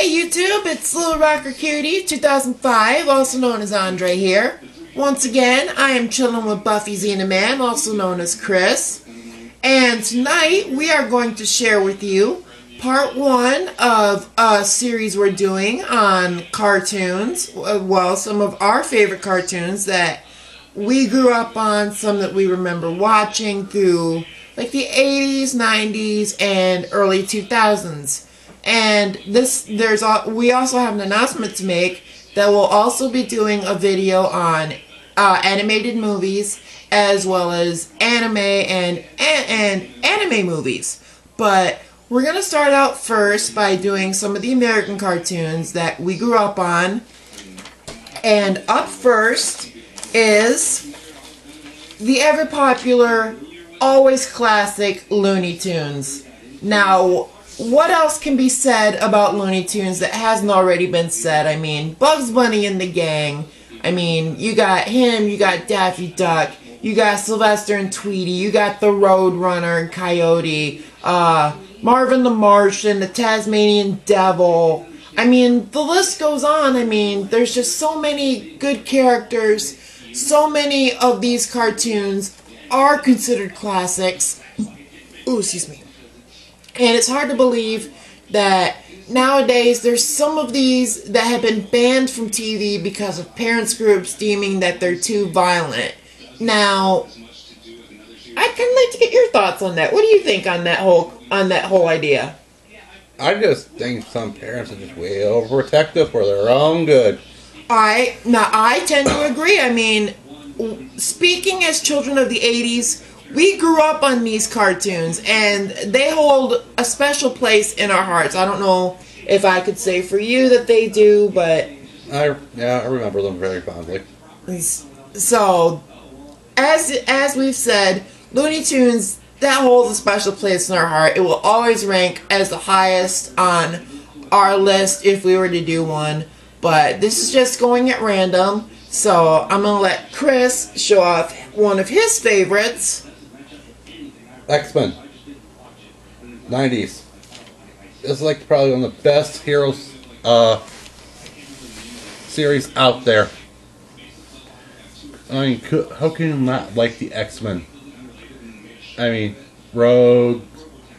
Hey YouTube, it's Little Rocker Cutie 2005, also known as Andre here. Once again, I am chilling with Buffy Xena Man, also known as Chris. And tonight, we are going to share with you part 1 of a series we're doing on cartoons. Well, some of our favorite cartoons that we grew up on, some that we remember watching through like the 80s, 90s, and early 2000s. And we also have an announcement to make that we'll also be doing a video on animated movies as well as anime and anime movies. But we're going to start out first by doing some of the American cartoons that we grew up on. And up first is the ever popular, always classic Looney Tunes. Now, what else can be said about Looney Tunes that hasn't already been said? I mean, Bugs Bunny and the gang. I mean, you got him, you got Daffy Duck, you got Sylvester and Tweety, you got the Roadrunner and Coyote, Marvin the Martian, the Tasmanian Devil. I mean, the list goes on. I mean, there's just so many good characters. So many of these cartoons are considered classics. Ooh, excuse me. And it's hard to believe that nowadays there's some of these that have been banned from TV because of parents groups deeming that they're too violent. Now, I'd kind of like to get your thoughts on that. What do you think on that whole idea? I just think some parents are just way overprotective for their own good. I tend to agree. I mean, speaking as children of the 80s, we grew up on these cartoons, and they hold a special place in our hearts. I don't know if I could say for you that they do, but I remember them very fondly. So, as we've said, Looney Tunes, that holds a special place in our heart. It will always rank as the highest on our list if we were to do one. But this is just going at random, so I'm going to let Chris show off one of his favorites. X-Men. 90s. It's like probably one of the best heroes series out there. I mean, how can you not like the X-Men? I mean, Rogue,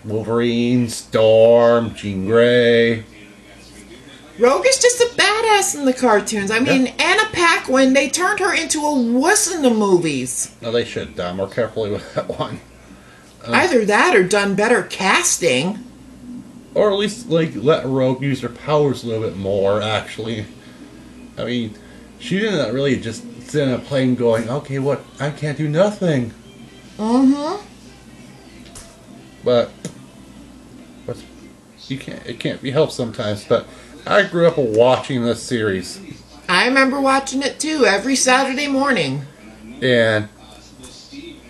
Wolverine, Storm, Jean Grey. Rogue is just a badass in the cartoons. I mean, Anna Paquin, they turned her into a wuss in the movies. No, they should have done more carefully with that one. Either that or done better casting. Or at least, like, let Rogue use her powers a little bit more, actually. I mean, she didn't really just sit in a plane going, okay, what, I can't do nothing. Mm-hmm. But it can't be helped sometimes, but I grew up watching this series. I remember watching it too, every Saturday morning. And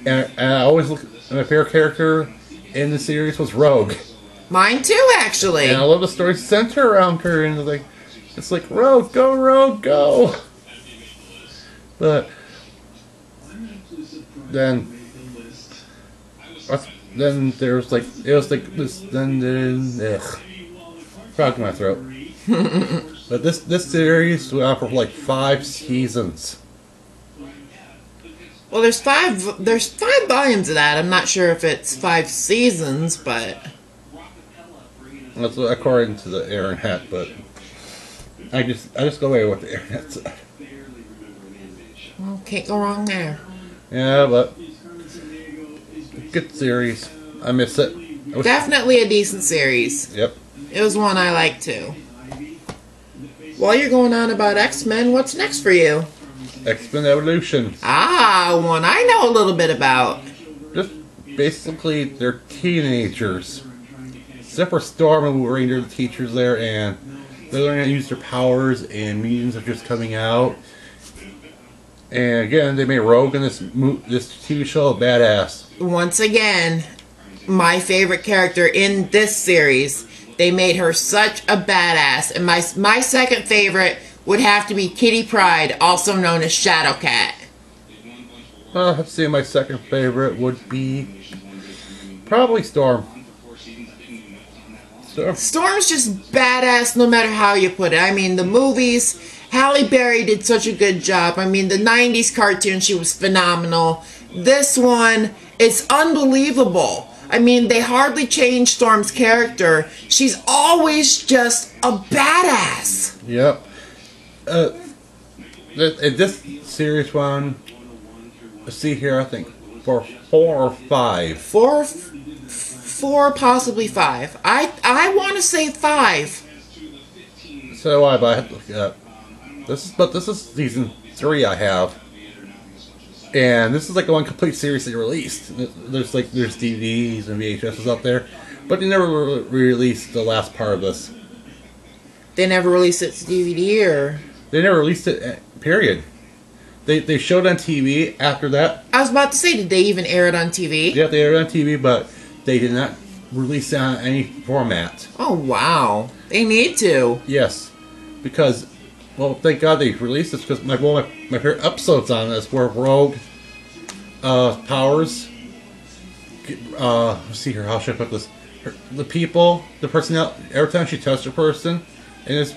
I always look, my favorite character in the series was Rogue. Mine too, actually. And I love the story centered around her, and it's like, Rogue, go! But then there was like, it was like this, frog in my throat. But this series went on for like 5 seasons. Well, there's five volumes of that. I'm not sure if it's 5 seasons, but That's according to the internet, but I just go away with the internet said. Well, can't go wrong there. Yeah, but good series. I miss it. Definitely a decent series. Yep. It was one I liked too. While you're going on about X-Men, what's next for you? X-Men Evolution. Ah, one I know a little bit about. Just basically, they're teenagers. Except for Storm and Wolverine, they're the teachers there, and they're learning how to use their powers, and mutants are just coming out. And again, they made Rogue in this TV show a badass. Once again, my favorite character in this series. They made her such a badass. And my second favorite would have to be Kitty Pryde, also known as Shadowcat. I'd say my second favorite would be probably Storm. Storm's just badass no matter how you put it. I mean, the movies, Halle Berry did such a good job. I mean, the 90s cartoon, she was phenomenal. This one, it's unbelievable. I mean, they hardly changed Storm's character. She's always just a badass. Yep. This series one, let's see here, I think, for 4 or 5. Four, possibly 5. I want to say 5. So do I, but I have to look it up. This is season 3 I have. And this is like one complete series they released. There's DVDs and VHSs out there, but they never released the last part of this. They never released it to DVD, or they never released it. Period. They showed it on TV after that. I was about to say, did they even air it on TV? Yeah, they aired it on TV, but they did not release it on any format. Oh wow, they need to. Yes, because. Well, thank God they released this, because my favorite episodes on this were Rogue, Powers. Let's see here, how should I put this? The people, the personnel. Every time she touched a person in this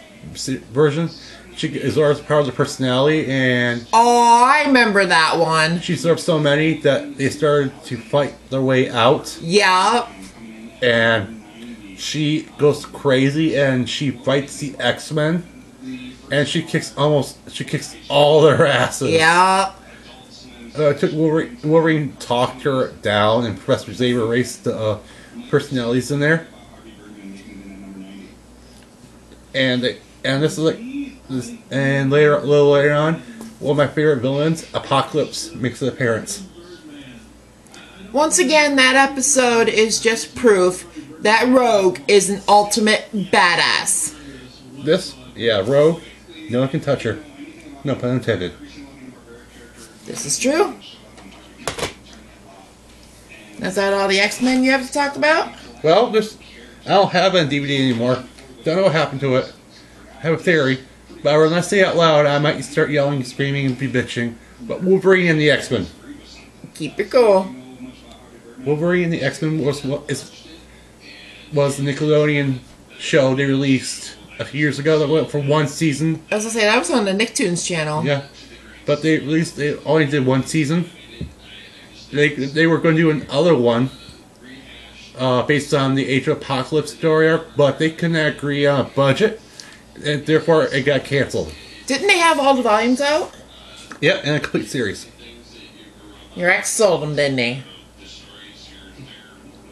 version, she absorbs powers of personality, and I remember that one. She absorbed so many that they started to fight their way out. Yeah. And she goes crazy, and she fights the X-Men. And she kicks all their asses. Yeah. It took Wolverine talked her down, and Professor Xavier erased the personalities in there. And this is like this, and a little later on, one of my favorite villains, Apocalypse, makes an appearance. Once again, that episode is just proof that Rogue is an ultimate badass. Rogue. No one can touch her. No pun intended. This is true. Is that all the X-Men you have to talk about? Well, I don't have it on DVD anymore. Don't know what happened to it. I have a theory, but when I say it out loud, I might start yelling, screaming, and be bitching. But Wolverine and the X-Men. Keep it cool. Wolverine and the X-Men was the Nickelodeon show they released a few years ago that went for 1 season. As I say, that was on the Nicktoons channel. Yeah, but they only did 1 season. They were going to do another one based on the Age of Apocalypse story arc, but they couldn't agree on a budget, and therefore it got canceled. Didn't they have all the volumes out? Yep, and a complete series. Your ex sold them, didn't he?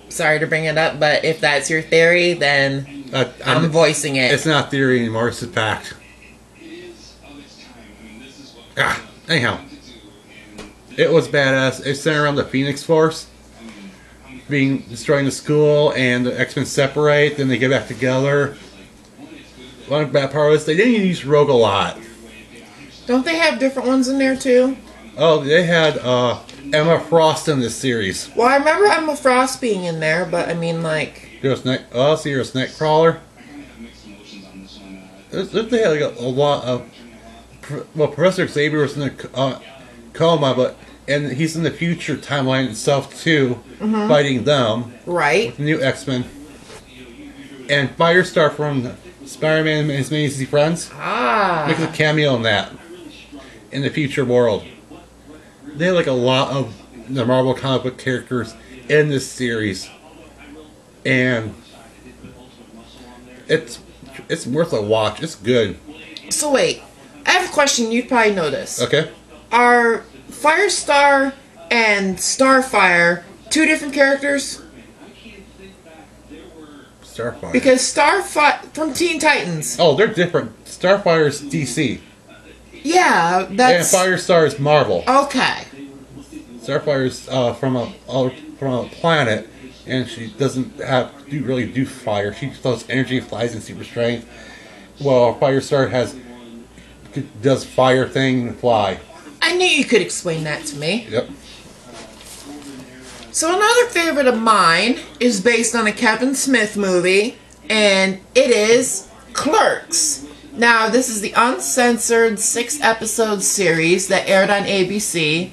Sorry to bring it up, but if that's your theory, then I'm voicing it. It's not theory anymore, it's a fact. Anyhow. It was badass. It centered around the Phoenix Force destroying the school, and the X-Men separate, then they get back together. One bad part is they didn't use Rogue a lot. Don't they have different ones in there too? Oh, they had Emma Frost in this series. Well, I remember Emma Frost being in there, but I mean, like... There's Nightcrawler. They had like a lot of... Well, Professor Xavier was in the coma, and he's in the future timeline itself too, fighting them. Right. With the new X-Men. And Firestar from Spider-Man and His Amazing Friends makes a cameo in that. In the future world. They have like a lot of the Marvel comic book characters in this series. And it's worth a watch. It's good. So wait, I have a question. You'd probably know this. Okay. Are Firestar and Starfire 2 different characters? Starfire. Because Starfire from Teen Titans. Oh, they're different. Starfire's DC. Yeah, that's... And Firestar is Marvel. Okay. Starfire's from a planet, and she doesn't really do fire. She throws energy, flies, and super strength. Well, Firestar does fire thing and fly. I knew you could explain that to me. Yep. So another favorite of mine is based on a Kevin Smith movie, and it is Clerks. Now, this is the uncensored 6-episode series that aired on ABC,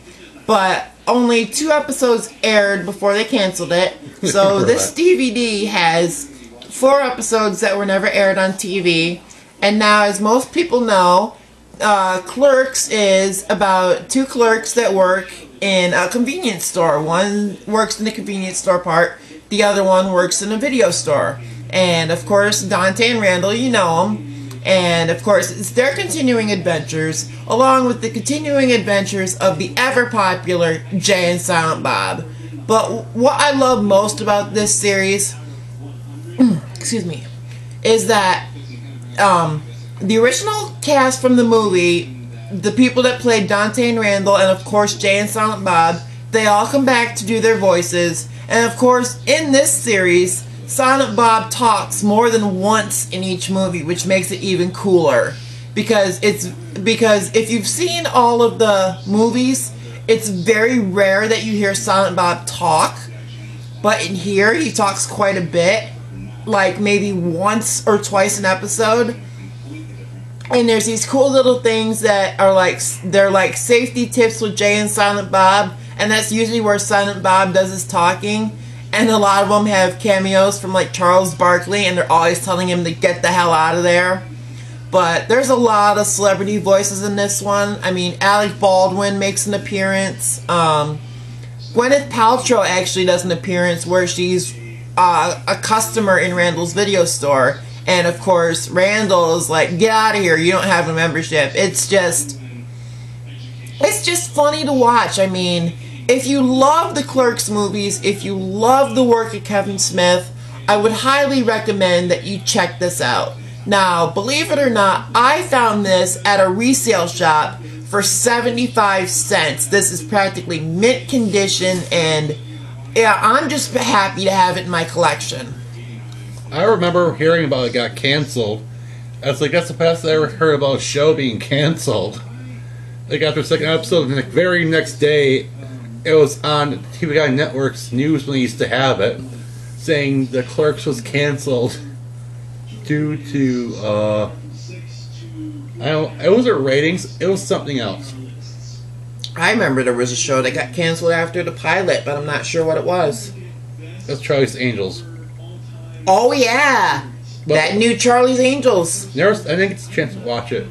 but only 2 episodes aired before they canceled it. So this DVD has 4 episodes that were never aired on TV. And now, as most people know, Clerks is about 2 clerks that work in a convenience store. One works in the convenience store part, the other one works in a video store. And of course, Dante and Randall, you know them. And of course, it's their continuing adventures, along with the continuing adventures of the ever-popular Jay and Silent Bob. But what I love most about this series, excuse me, is that the original cast from the movie, the people that played Dante and Randall, and of course Jay and Silent Bob, they all come back to do their voices. And of course, in this series, Silent Bob talks more than once in each movie, which makes it even cooler. Because if you've seen all of the movies, it's very rare that you hear Silent Bob talk. But in here, he talks quite a bit, like maybe once or twice an episode. And there's these cool little things that are they're like safety tips with Jay and Silent Bob, and that's usually where Silent Bob does his talking. And a lot of them have cameos from like Charles Barkley, and they're always telling him to get the hell out of there. But there's a lot of celebrity voices in this one. I mean, Alec Baldwin makes an appearance. Gwyneth Paltrow actually does an appearance where she's a customer in Randall's video store. And of course, Randall is like, get out of here, you don't have a membership. It's just funny to watch. I mean, if you love the Clerks movies, if you love the work of Kevin Smith, I would highly recommend that you check this out. Now, believe it or not, I found this at a resale shop for 75 cents. This is practically mint condition, and yeah, I'm just happy to have it in my collection. I remember hearing about it got canceled. I was like, that's the best I ever heard about a show being canceled. Like, after the second episode, and the very next day, it was on TV Guide Network's news when they used to have it, saying the Clerks was canceled due to, it wasn't ratings, it was something else. I remember there was a show that got canceled after the pilot, but I'm not sure what it was. That's Charlie's Angels. Oh yeah! But that new Charlie's Angels. I didn't get a chance to watch it.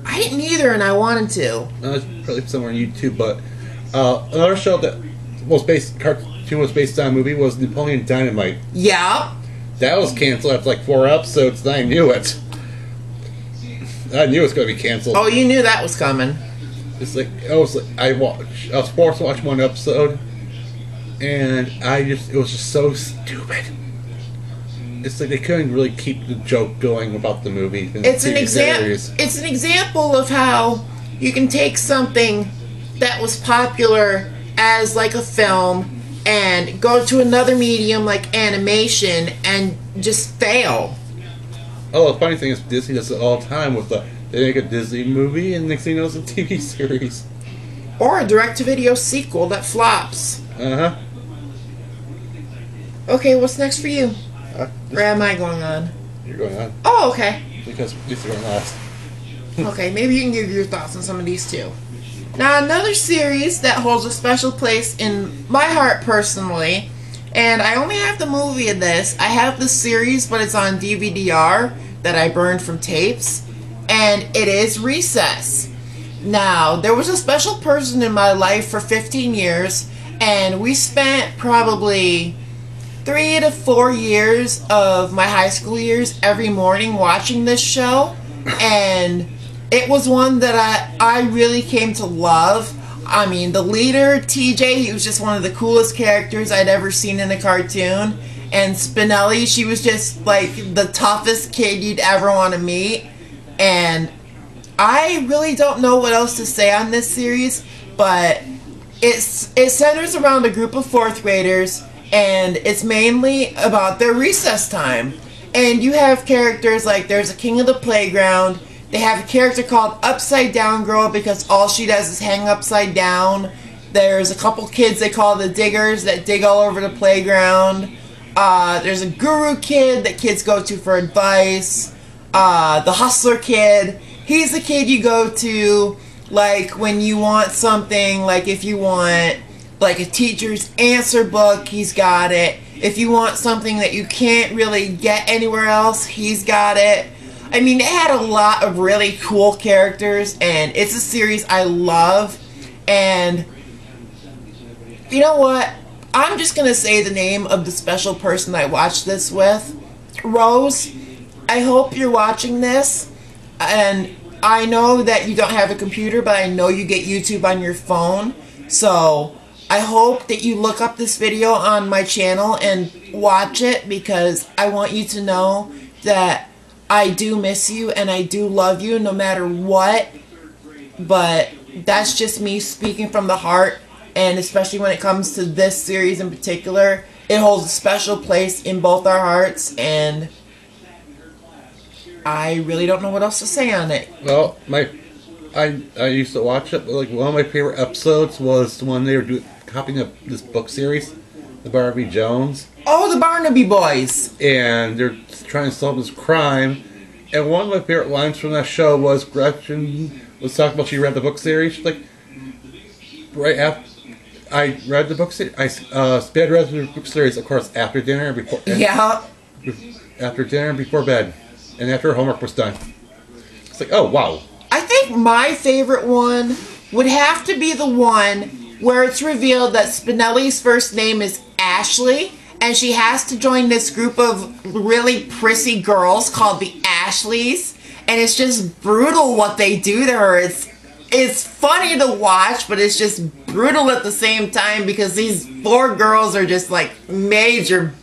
I didn't either, and I wanted to. It's probably somewhere on YouTube, but another show that cartoon was based on a movie was Napoleon Dynamite. Yeah. That was canceled after like 4 episodes, and I knew it. I knew it was going to be canceled. Oh, you knew that was coming. It's like I was forced to watch 1 episode, and it was just so stupid. It's like they couldn't really keep the joke going about the movie. It's an example of how you can take something that was popular as like a film and go to another medium like animation and just fail. Oh, the funny thing is Disney does it all the time with they make a Disney movie and next thing you know it's a TV series. Or a direct-to-video sequel that flops. Uh-huh. Okay, what's next for you? Or am I going on? You're going on. Oh, okay. Because these are going last. Okay, maybe you can give your thoughts on some of these too. Now, another series that holds a special place in my heart personally, and I only have the movie of this. I have the series, but it's on DVD-R that I burned from tapes, and it is Recess. Now, there was a special person in my life for 15 years, and we spent probably 3 to 4 years of my high school years every morning watching this show, and it was one that I really came to love. I mean, the leader, TJ, he was just one of the coolest characters I'd ever seen in a cartoon, and Spinelli, she was just like the toughest kid you'd ever want to meet, and I really don't know what else to say on this series, but it centers around a group of 4th graders, and it's mainly about their recess time. And you have characters like there's a king of the playground. They have a character called Upside Down Girl because all she does is hang upside down. There's a couple kids they call the diggers that dig all over the playground. There's a guru kid that kids go to for advice. The hustler kid. He's the kid you go to like when you want something, like if you want like a teacher's answer book, he's got it. If you want something that you can't really get anywhere else, he's got it. I mean, it had a lot of really cool characters, and it's a series I love. And you know what? I'm just going to say the name of the special person I watched this with. Rose, I hope you're watching this. And I know that you don't have a computer, but I know you get YouTube on your phone. So I hope that you look up this video on my channel and watch it, because I want you to know that I do miss you and I do love you no matter what. But that's just me speaking from the heart, and especially when it comes to this series in particular, it holds a special place in both our hearts, and I really don't know what else to say on it. Well, I used to watch it, but like one of my favorite episodes was when they were copying up this book series, the Barnaby Jones. Oh, the Barnaby Boys! And they're trying to solve this crime. And one of my favorite lines from that show was Gretchen was talking about she read the book series. She's like, right after I read the book series, I read the book series, of course, after dinner and before. Yeah. After dinner and before bed, and after homework was done. It's like, oh wow. I think my favorite one would have to be the one where it's revealed that Spinelli's first name is Ashley, and she has to join this group of really prissy girls called the Ashleys, and it's just brutal what they do to her. It's funny to watch, but it's just brutal at the same time, because these 4 girls are just like major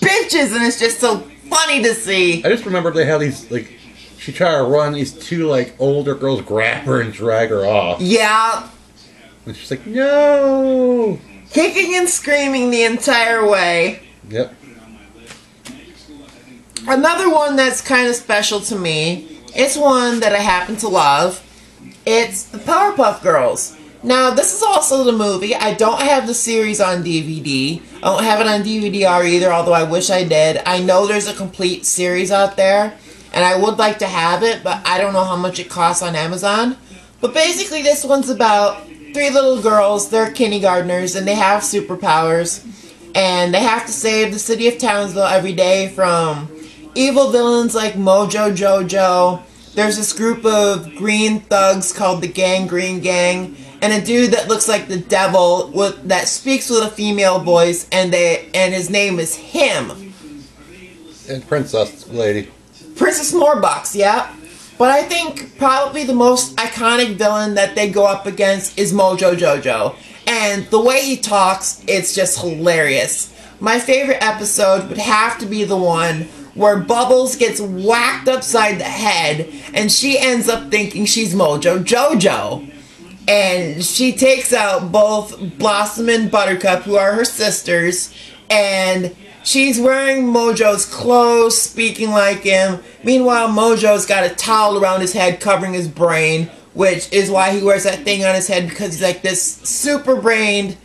bitches, and it's just so funny to see. I just remember they had these, like, she tried to run, these 2 like older girls grab her and drag her off. Yeah. And she's like, no! Kicking and screaming the entire way. Yep. Another one that's kind of special to me, it's one that I happen to love. It's the Powerpuff Girls. Now, this is also the movie. I don't have the series on DVD. I don't have it on DVD-R either, although I wish I did. I know there's a complete series out there, and I would like to have it, but I don't know how much it costs on Amazon. But basically, this one's about 3 little girls. They're kindergartners, and they have superpowers. And they have to save the city of Townsville every day from evil villains like Mojo Jojo. There's this group of green thugs called the Green Gang, and a dude that looks like the devil that speaks with a female voice, and his name is Him. And Princess Lady. Princess Morbucks, yeah. But I think probably the most iconic villain that they go up against is Mojo Jojo. And the way he talks, it's just hilarious. My favorite episode would have to be the one where Bubbles gets whacked upside the head, and she ends up thinking she's Mojo Jojo. And she takes out both Blossom and Buttercup, who are her sisters, and she's wearing Mojo's clothes, speaking like him. Meanwhile, Mojo's got a towel around his head covering his brain, which is why he wears that thing on his head, because he's like this super brained,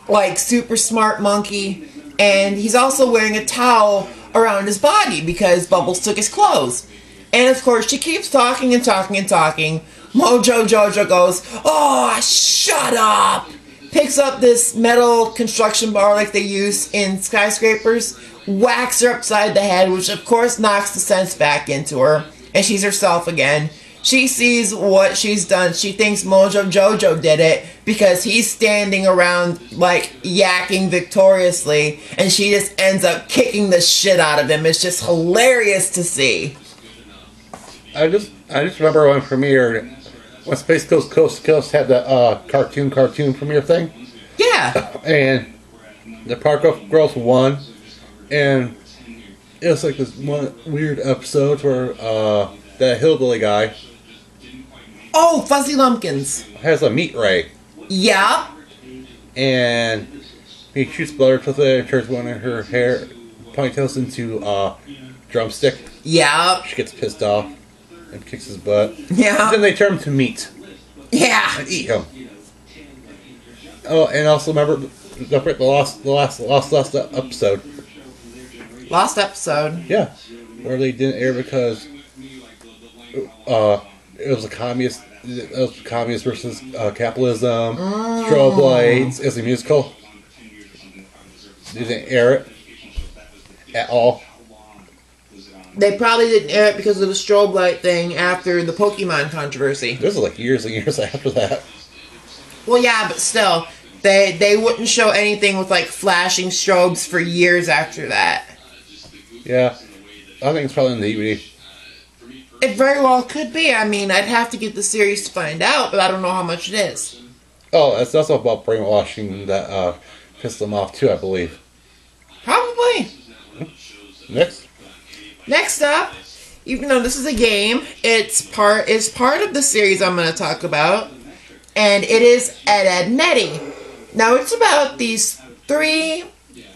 like super smart monkey. And he's also wearing a towel around his body because Bubbles took his clothes. And of course, she keeps talking and talking and talking. Mojo Jojo goes, "Oh, shut up!" Picks up this metal construction bar like they use in skyscrapers, whacks her upside the head, which of course knocks the sense back into her, and she's herself again. She sees what she's done. She thinks Mojo Jojo did it because he's standing around like yakking victoriously, and she just ends up kicking the shit out of him. It's just hilarious to see. I just remember when premiered, when Space Coast Coast to Coast had the cartoon premiere thing. Yeah. And the Powerpuff Girls won, and it was like this one weird episode where that hillbilly guy. Oh, Fuzzy Lumpkins. Has a meat ray. Yeah. And he shoots bullets with it and turns one of her hair ponytails into a drumstick. Yeah. She gets pissed off and kicks his butt. Yeah. And then they turn him to meat. Yeah. And eat him. Oh, and also remember the last episode. Lost episode. Yeah. Where they didn't air because it was a communist. It was communist versus capitalism. Strobe lights. It's a musical. They didn't air it at all. They probably didn't air it because of the strobe light thing after the Pokemon controversy. This is like years and years after that. Well, yeah, but still, they wouldn't show anything with like flashing strobes for years after that. Yeah, I think it's probably in the DVD. It very well could be. I mean, I'd have to get the series to find out, but I don't know how much it is. Oh, it's also about brainwashing that pissed them off too, I believe. Probably. Next up, even though this is a game, it's part of the series I'm going to talk about, and it is Ed, Nettie. Now, it's about these three,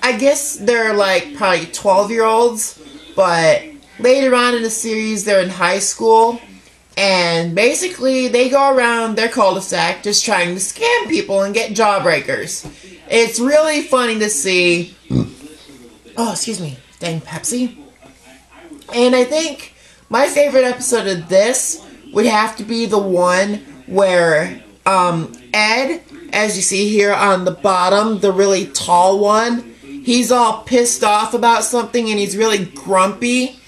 I guess they're like probably 12-year-olds, but later on in the series, they're in high school, and basically they go around their cul-de-sac just trying to scam people and get jawbreakers. It's really funny to see. Oh, excuse me. Dang Pepsi. And I think my favorite episode of this would have to be the one where Ed, as you see here on the bottom, the really tall one, he's all pissed off about something and he's really grumpy.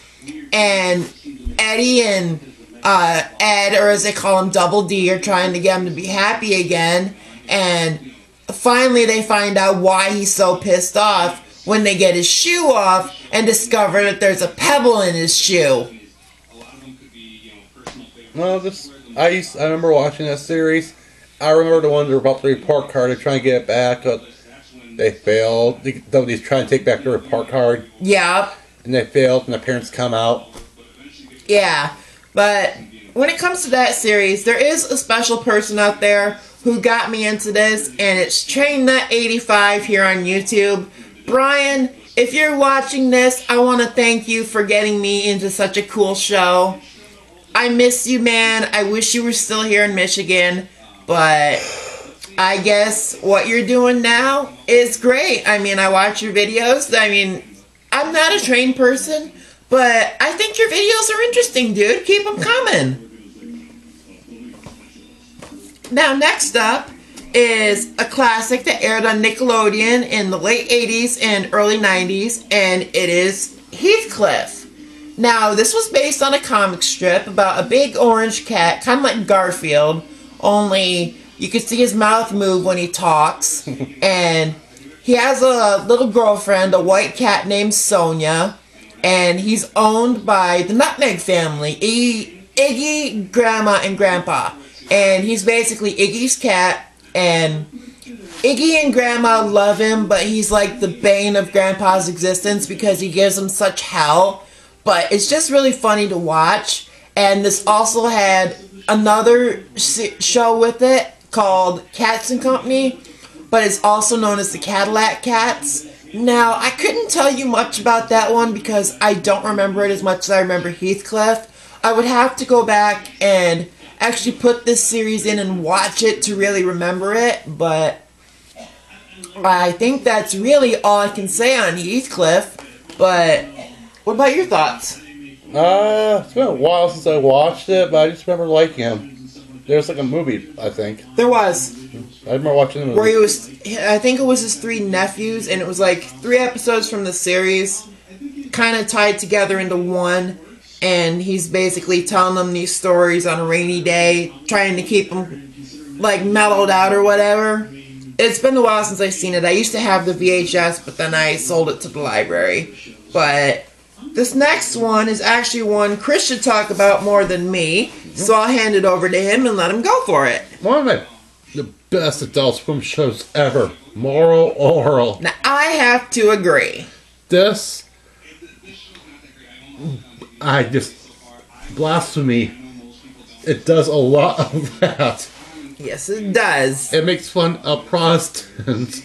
And Eddie and Ed, or as they call him, Double D, are trying to get him to be happy again. And finally they find out why he's so pissed off when they get his shoe off and discover that there's a pebble in his shoe. No, I remember watching that series. I remember the one that were about the report card. They're trying to get it back, but they failed. Somebody's trying to take back the report card. Yeah. And they failed, and the parents come out. Yeah, but when it comes to that series, there is a special person out there who got me into this, and it's TrainNut85 here on YouTube. Brian, if you're watching this, I want to thank you for getting me into such a cool show. I miss you, man. I wish you were still here in Michigan, but I guess what you're doing now is great. I mean, I watch your videos. I mean, I'm not a trained person, but I think your videos are interesting, dude. Keep them coming. Now, next up is a classic that aired on Nickelodeon in the late 80s and early 90s, and it is Heathcliff. Now, this was based on a comic strip about a big orange cat, kind of like Garfield, only you can see his mouth move when he talks, and he has a little girlfriend, a white cat named Sonia, and he's owned by the Nutmeg family, Iggy, Grandma, and Grandpa, and he's basically Iggy's cat. And Iggy and Grandma love him, but he's like the bane of Grandpa's existence because he gives them such hell. But it's just really funny to watch. And this also had another show with it called Cats and Company, but it's also known as the Cadillac Cats. Now, I couldn't tell you much about that one because I don't remember it as much as I remember Heathcliff. I would have to go back and actually put this series in and watch it to really remember it, but I think that's really all I can say on Heathcliff. But what about your thoughts? It's been a while since I watched it, but I just remember liking him. There's like a movie, I think. There was. I remember watching the movie. Where he was, I think it was his three nephews, and it was like 3 episodes from the series, kind of tied together into one. And he's basically telling them these stories on a rainy day, trying to keep them, like, mellowed out or whatever. It's been a while since I've seen it. I used to have the VHS, but then I sold it to the library. But this next one is actually one Chris should talk about more than me. So I'll hand it over to him and let him go for it. One of the best Adult Swim shows ever. Moral Oral. Now, I have to agree. This... blasphemy. It does a lot of that. Yes, it does. It makes fun of Protestants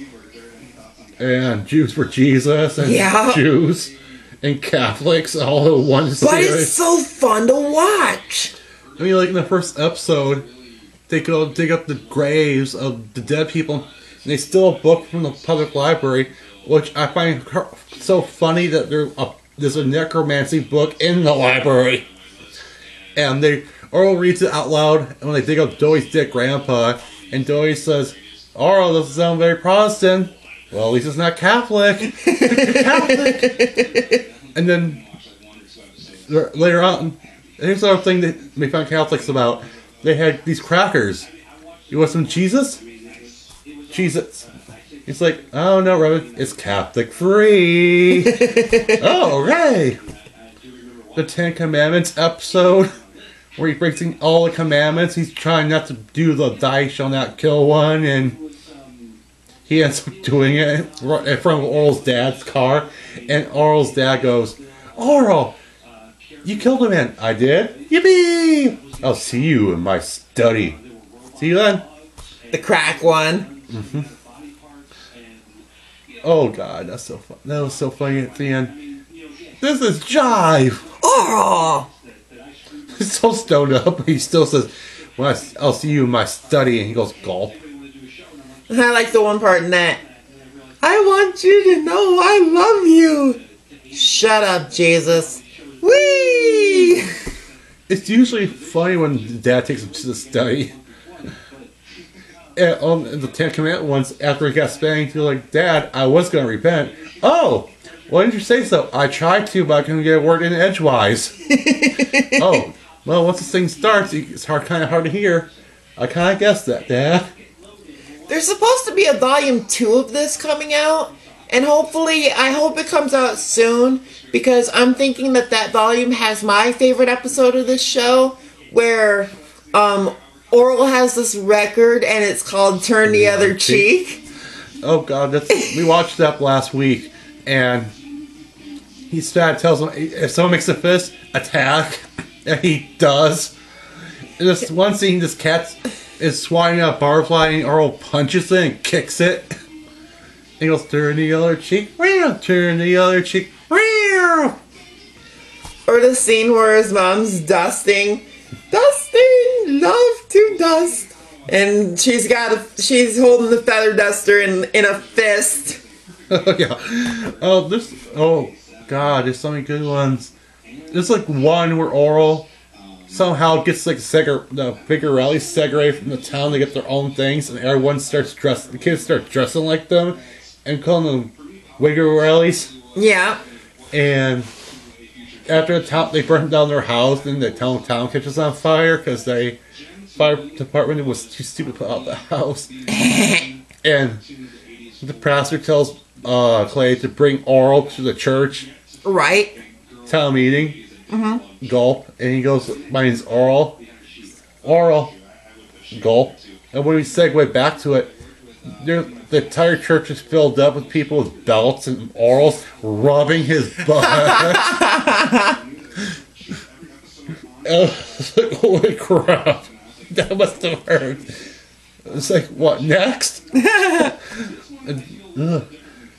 and Jews for Jesus and Jews and Catholics all in one series. But it's so fun to watch. I mean, like in the first episode, they go dig up the graves of the dead people and they steal a book from the public library, which I find so funny that there's a necromancy book in the library. And Oral reads it out loud, and when they dig up Joey's dead grandpa, and Joey says, "Oral, doesn't sound very Protestant." Well, at least it's not Catholic. Catholic. And then later on, here's another thing that they found Catholics about. They had these crackers. You want some Jesus? Jesus. He's like, oh no, Reverend, it's Catholic free. Oh, okay. The Ten Commandments episode where he breaks all the commandments. He's trying not to do the "thou shalt not kill" one, and he ends up doing it in front of Oral's dad's car. And Oral's dad goes, "Oral, you killed a man." "I did." "Yippee! I'll see you in my study." "See you then." The crack one. Mm-hmm. Oh God, that's so fun. That was so funny at the end. This is jive. Oh, He's so stoned up. He still says, I'll see you in my study," and he goes, "Gulp." I like the one part in that. "I want you to know I love you." Shut up, Jesus. Whee! It's usually funny when Dad takes him to the study. And on the Ten Commandments ones, after he got spanked, you're like, "Dad, I was going to repent." "Oh, why didn't you say so?" "I tried to, but I couldn't get a word in edgewise." "Oh, well, once this thing starts, it's kind of hard to hear." "I kind of guessed that, Dad." There's supposed to be a volume 2 of this coming out, and hopefully, I hope it comes out soon, because I'm thinking that volume has my favorite episode of this show, where Oral has this record, and it's called "Turn the Other Cheek." Oh God, we watched that last week, and he's fat. Tells him if someone makes a fist, attack, and he does. And this one scene, this cat is swatting at a barfly, and Oral punches it and kicks it. And he goes, "Turn the other cheek, turn the other cheek." Or the scene where his mom's dusting, love to dust, and she's holding the feather duster in a fist. Oh yeah. Oh God, there's so many good ones. There's like one where Oral somehow gets like the Figurelli segregated from the town. They get their own things, and everyone the kids start dressing like them and calling them Figurellis. Yeah. And after they burn down their house, then the town catches on fire because the fire department was too stupid to put out the house. And the pastor tells Clay to bring Oral to the church. Right. Town meeting. Mm-hmm. Gulp. And he goes, "My name's Oral." "Oral." Gulp. And when we segue back to it, the entire church is filled up with people with belts, and Oral's rubbing his butt. It's like, holy crap. That must have hurt. It's like, what, next?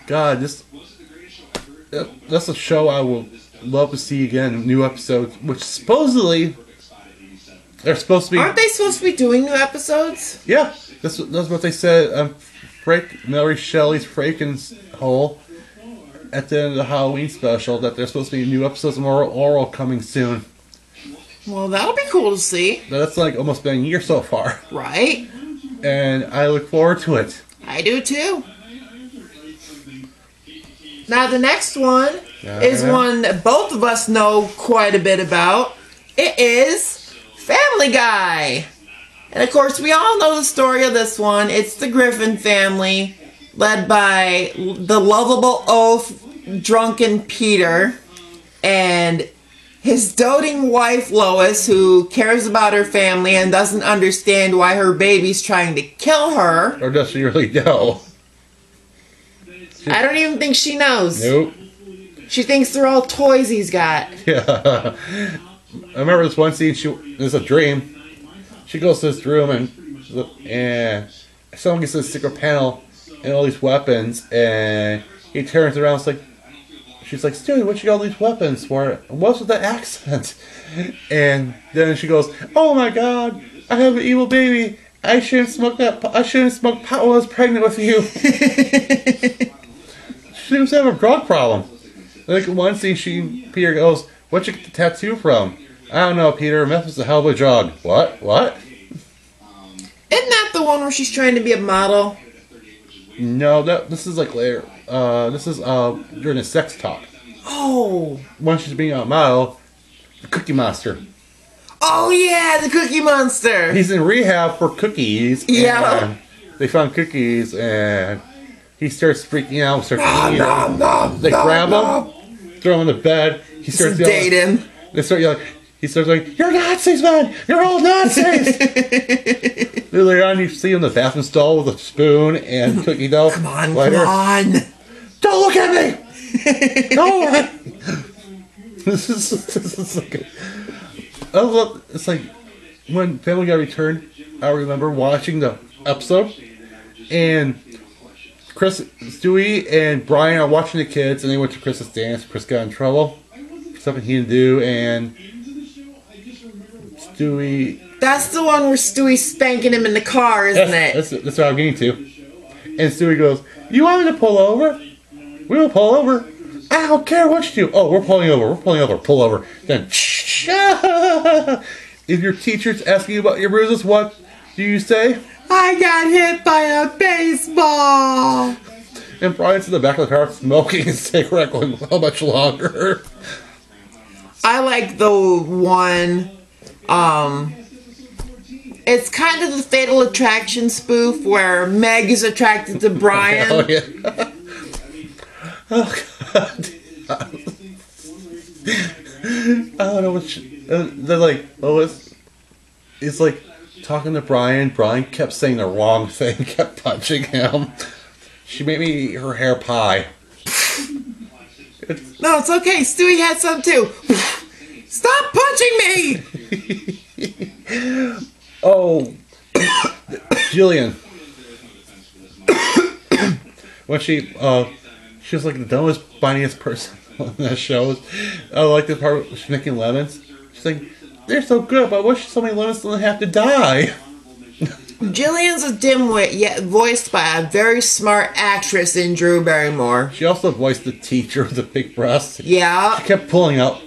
God, that's a show I will love to see again. New episodes, which supposedly they're supposed to be. Aren't they supposed to be doing new episodes? Yeah, that's what they said. Mary Shelley's Franken's Hole at the end of the Halloween special, that there's supposed to be new episodes of Oral coming soon. Well, that'll be cool to see. That's like almost been a year so far. Right. And I look forward to it. I do too. Now the next one is one that both of us know quite a bit about. It is Family Guy. And of course, we all know the story of this one. It's the Griffin family, led by the lovable oaf, drunken Peter, and his doting wife, Lois, who cares about her family and doesn't understand why her baby's trying to kill her. Or does she really know? I don't even think she knows. Nope. She thinks they're all toys he's got. Yeah. I remember this one scene, there's a dream. She goes to this room and someone gets this secret panel and all these weapons, and he turns around and she's like, "Stewie, what you got all these weapons for? What's with that accent?" And then she goes, "Oh my God, I have an evil baby. I shouldn't smoke pot while I was pregnant with you." She seems to have a drug problem. Like one scene, Peter goes, "Where'd you get the tattoo from?" "I don't know, Peter. Meth is a hell of a drug." What? Isn't that the one where she's trying to be a model? No, this is like later. This is during a sex talk. Oh. When she's being a model, the Cookie Monster. Oh yeah, the Cookie Monster. He's in rehab for cookies. Yeah. They found cookies and he starts freaking out. Starts eating them. They grab him, throw him in the bed. He starts yelling. They start yelling. He starts like, "You're Nazis, man! You're all Nazis!" Then later on, you see him in the bathroom stall with a spoon and cookie dough. Come on, come on! Don't look at me! Don't! This is like. It's like when Family Guy returned. I remember watching the episode, and Chris, Stewie, and Brian are watching the kids, and they went to Chris's dance. Chris got in trouble for something he didn't do, and Stewie. That's the one where Stewie's spanking him in the car, isn't it? That's what I'm getting to. And Stewie goes, "You want me to pull over? We will pull over. I don't care what you do. Oh, we're pulling over. We're pulling over. Pull over." Then, if your teacher's asking you about your bruises, what do you say? I got hit by a baseball. And Brian's in the back of the car smoking a cigarette going, how much longer? I like the one, it's kind of the Fatal Attraction spoof where Meg is attracted to Brian. Oh, yeah. Oh, God. I don't know what they're like, it's like talking to Brian. Brian kept saying the wrong thing, kept punching him. She made me eat her hair pie. No, it's okay. Stewie had some too. Stop punching me! Oh, Jillian. When she was like the dumbest, funniest person on that show. I like the part where she's making lemons. She's like, they're so good, but what if so many lemons don't have to die? Jillian's a dimwit, yet voiced by a very smart actress in Drew Barrymore. She also voiced the teacher with the big breasts. Yeah. She kept pulling out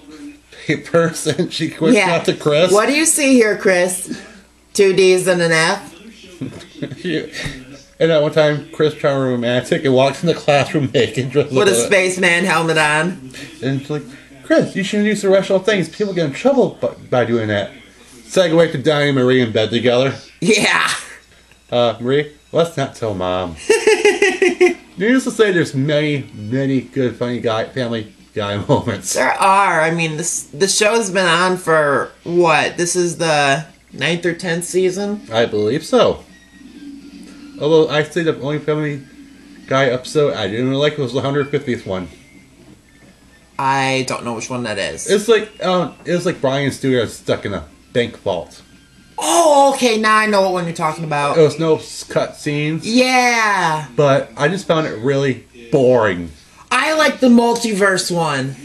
papers and she quit out to Chris. What do you see here, Chris? 2 D's and an F? And at one time, Chris tried to be romantic and walked in the classroom naked. With a spaceman helmet on. And she's like, Chris, you shouldn't use irrational things. People get in trouble by doing that. Segue to Donnie and Marie in bed together. Yeah. Marie, let's not tell Mom. Needless to say, there's many, many good, funny Family Guy moments. There are. I mean, the show's been on for, what? This is the 9th or 10th season? I believe so. Although, I'd say the only Family Guy episode I didn't really like was the 150th one. I don't know which one that is. It's like, Brian and Stewie are stuck in a bank vault. Oh, okay, now I know what one you're talking about. There was no cut scenes. Yeah. But I just found it really boring. I like the multiverse one.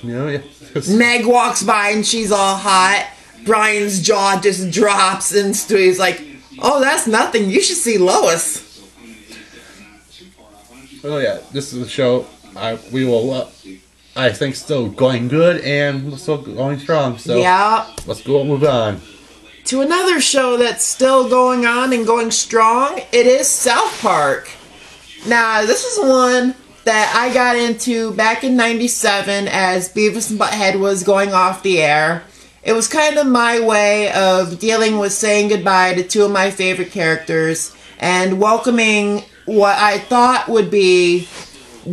You know, yeah. Meg walks by and she's all hot. Brian's jaw just drops and Stewie's like, oh, that's nothing. You should see Lois. Oh yeah, this is a show I think still going good and still going strong. So yeah. Let's go and move on. To another show that's still going on and going strong, it is South Park. Now, this is one that I got into back in '97 as Beavis and Butthead was going off the air. It was kind of my way of dealing with saying goodbye to two of my favorite characters and welcoming what I thought would be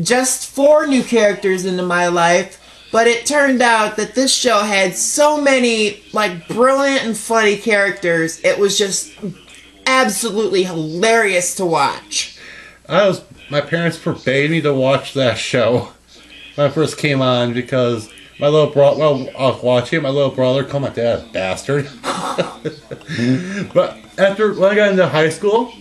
just 4 new characters into my life, but it turned out that this show had so many, like, brilliant and funny characters, it was just absolutely hilarious to watch. My parents forbade me to watch that show when I first came on because my little brother, I was watching it, my little brother called my dad a bastard. But when I got into high school,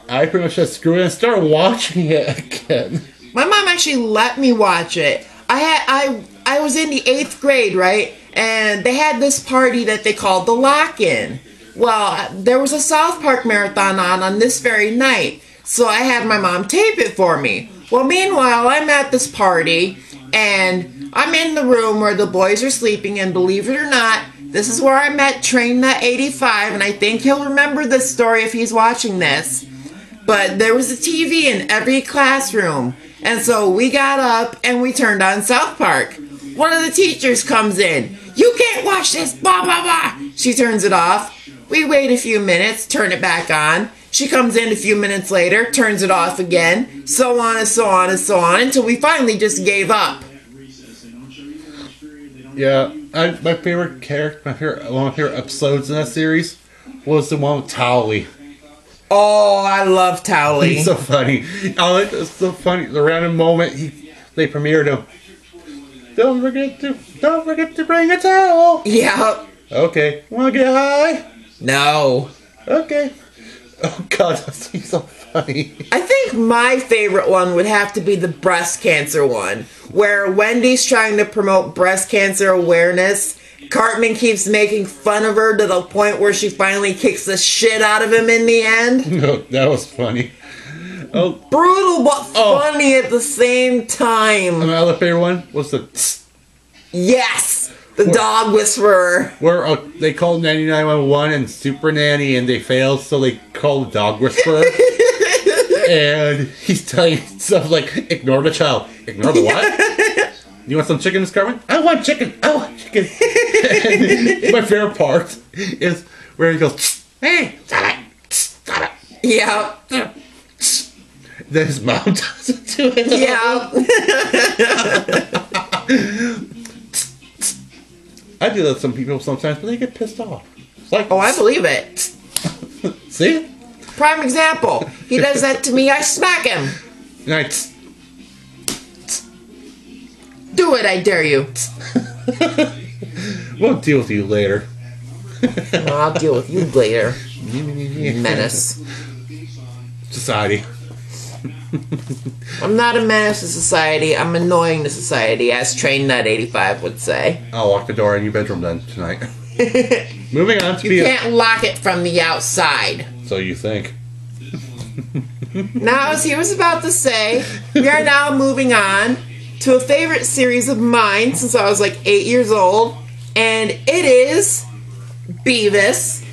I pretty much just screwed it and started watching it again. My mom actually let me watch it. I was in the 8th grade, right? And they had this party that they called the Lock-In. Well, there was a South Park marathon on this very night. So I had my mom tape it for me. Well, meanwhile, I'm at this party, and I'm in the room where the boys are sleeping, and believe it or not, this is where I met Train Nut 85, and I think he'll remember this story if he's watching this. but there was a TV in every classroom. And so we got up and we turned on South Park. One of the teachers comes in. You can't watch this, blah, blah, blah. She turns it off. We wait a few minutes, turn it back on. She comes in a few minutes later, turns it off again. So on and so on and so on until we finally just gave up. Yeah, one of my favorite episodes in that series was the one with Towley. Oh, I love Towley. He's so funny. It's so funny. The random moment they premiered him. Don't forget to bring a towel. Yeah. Okay. Wanna get high? No. Okay. Oh God, he's so funny. I think my favorite one would have to be the breast cancer one, where Wendy's trying to promote breast cancer awareness. Cartman keeps making fun of her to the point where she finally kicks the shit out of him in the end. No, that was funny. Oh, brutal but funny at the same time. My other favorite one was the yes, the dog whisperer. Where they called 911 and Super Nanny and they failed, so they called the dog whisperer. And he's telling stuff like, ignore the child. Ignore the what? You want some chicken, Miss Carmen? I want chicken. I want chicken. And my favorite part is where he goes, hey, stop it. Stop it. Yeah. Then his mom does it to him. Yeah. I do that to some people sometimes, but they get pissed off. It's like, oh, I believe it. See? Prime example. He does that to me, I smack him. Nice. Do it, I dare you. We'll deal with you later. I'll deal with you later. Menace. Society. I'm not a menace to society. I'm annoying to society, as Train Nut 85 would say. I'll lock the door in your bedroom then tonight. Moving on to you can't lock it from the outside. So you think. Now, as he was about to say, we are now moving on to a favorite series of mine since I was like 8 years old, and it is Beavis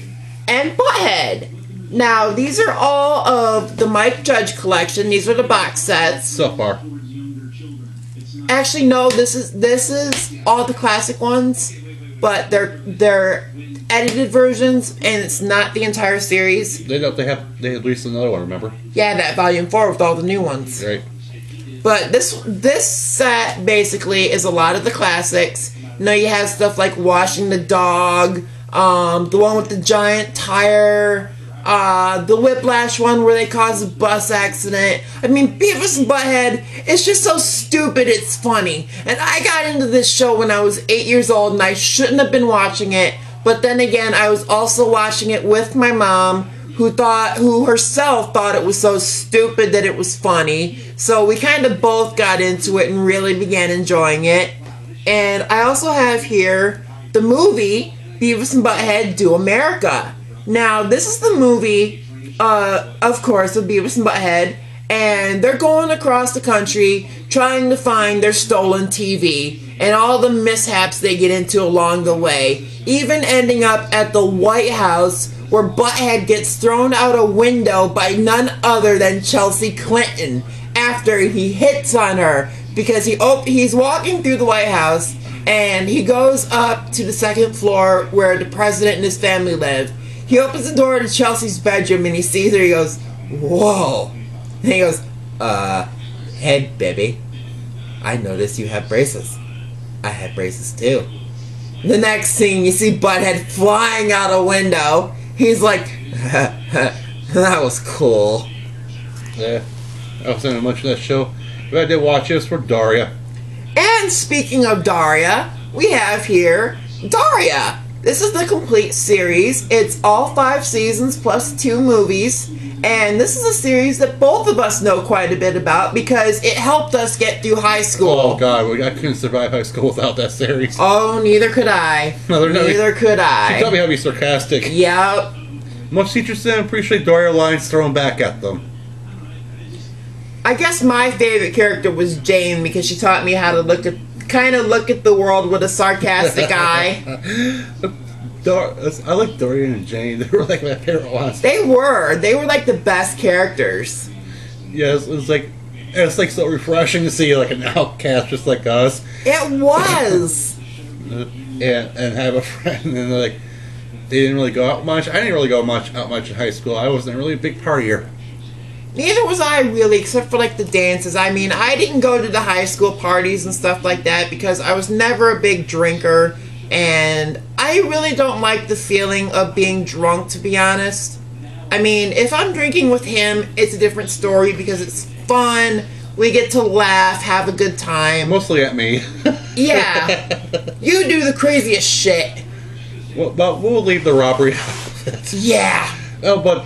and Butthead. Now, these are all of the Mike Judge collection. These are the box sets. So far. Actually, no, this is all the classic ones, but they're edited versions, and it's not the entire series. They released another one, remember? Yeah, that volume 4 with all the new ones. Right. But this set basically is a lot of the classics. You know, you have stuff like Washing the Dog, the one with the giant tire, the Whiplash one where they cause a bus accident. I mean, Beavis and Butthead, it's just so stupid it's funny. And I got into this show when I was 8 years old and I shouldn't have been watching it. But then again, I was also watching it with my mom, who herself thought it was so stupid that it was funny. So we kind of both got into it and really began enjoying it. And I also have here the movie Beavis and Butthead Do America. Now, this is the movie, of course, of Beavis and Butthead, and they're going across the country trying to find their stolen TV and all the mishaps they get into along the way, even ending up at the White House where Butthead gets thrown out a window by none other than Chelsea Clinton after he hits on her because he's walking through the White House and he goes up to the second floor where the president and his family live. He opens the door to Chelsea's bedroom and he sees her. He goes, whoa. And he goes, hey, baby, I noticed you have braces. I had braces too. The next scene, you see Butthead flying out a window. He's like, that was cool. Yeah, I was in much of that show. If I did watch it, it was for Daria. And speaking of Daria, we have here Daria. This is the complete series. It's all 5 seasons plus 2 movies. And this is a series that both of us know quite a bit about because it helped us get through high school. Oh, God. I couldn't survive high school without that series. Oh, neither could I. Neither could I. She taught me how to be sarcastic. Yep. Most teachers didn't appreciate Daria lines thrown back at them. I guess my favorite character was Jane because she taught me how to look at the world with a sarcastic eye. I like Dorian and Jane. They were like my favorite ones. They were like the best characters. Yeah, it's like so refreshing to see like an outcast just like us. It was. and have a friend, and like they didn't really go out much. I didn't really go out much in high school. I wasn't really a big partier. Neither was I really, except for like the dances. I mean, I didn't go to the high school parties and stuff like that because I was never a big drinker, and I really don't like the feeling of being drunk, to be honest. I mean, if I'm drinking with him, it's a different story because it's fun. We get to laugh, have a good time. Mostly at me. Yeah. You do the craziest shit. Well, but we'll leave the robbery out of it. Yeah. Oh, but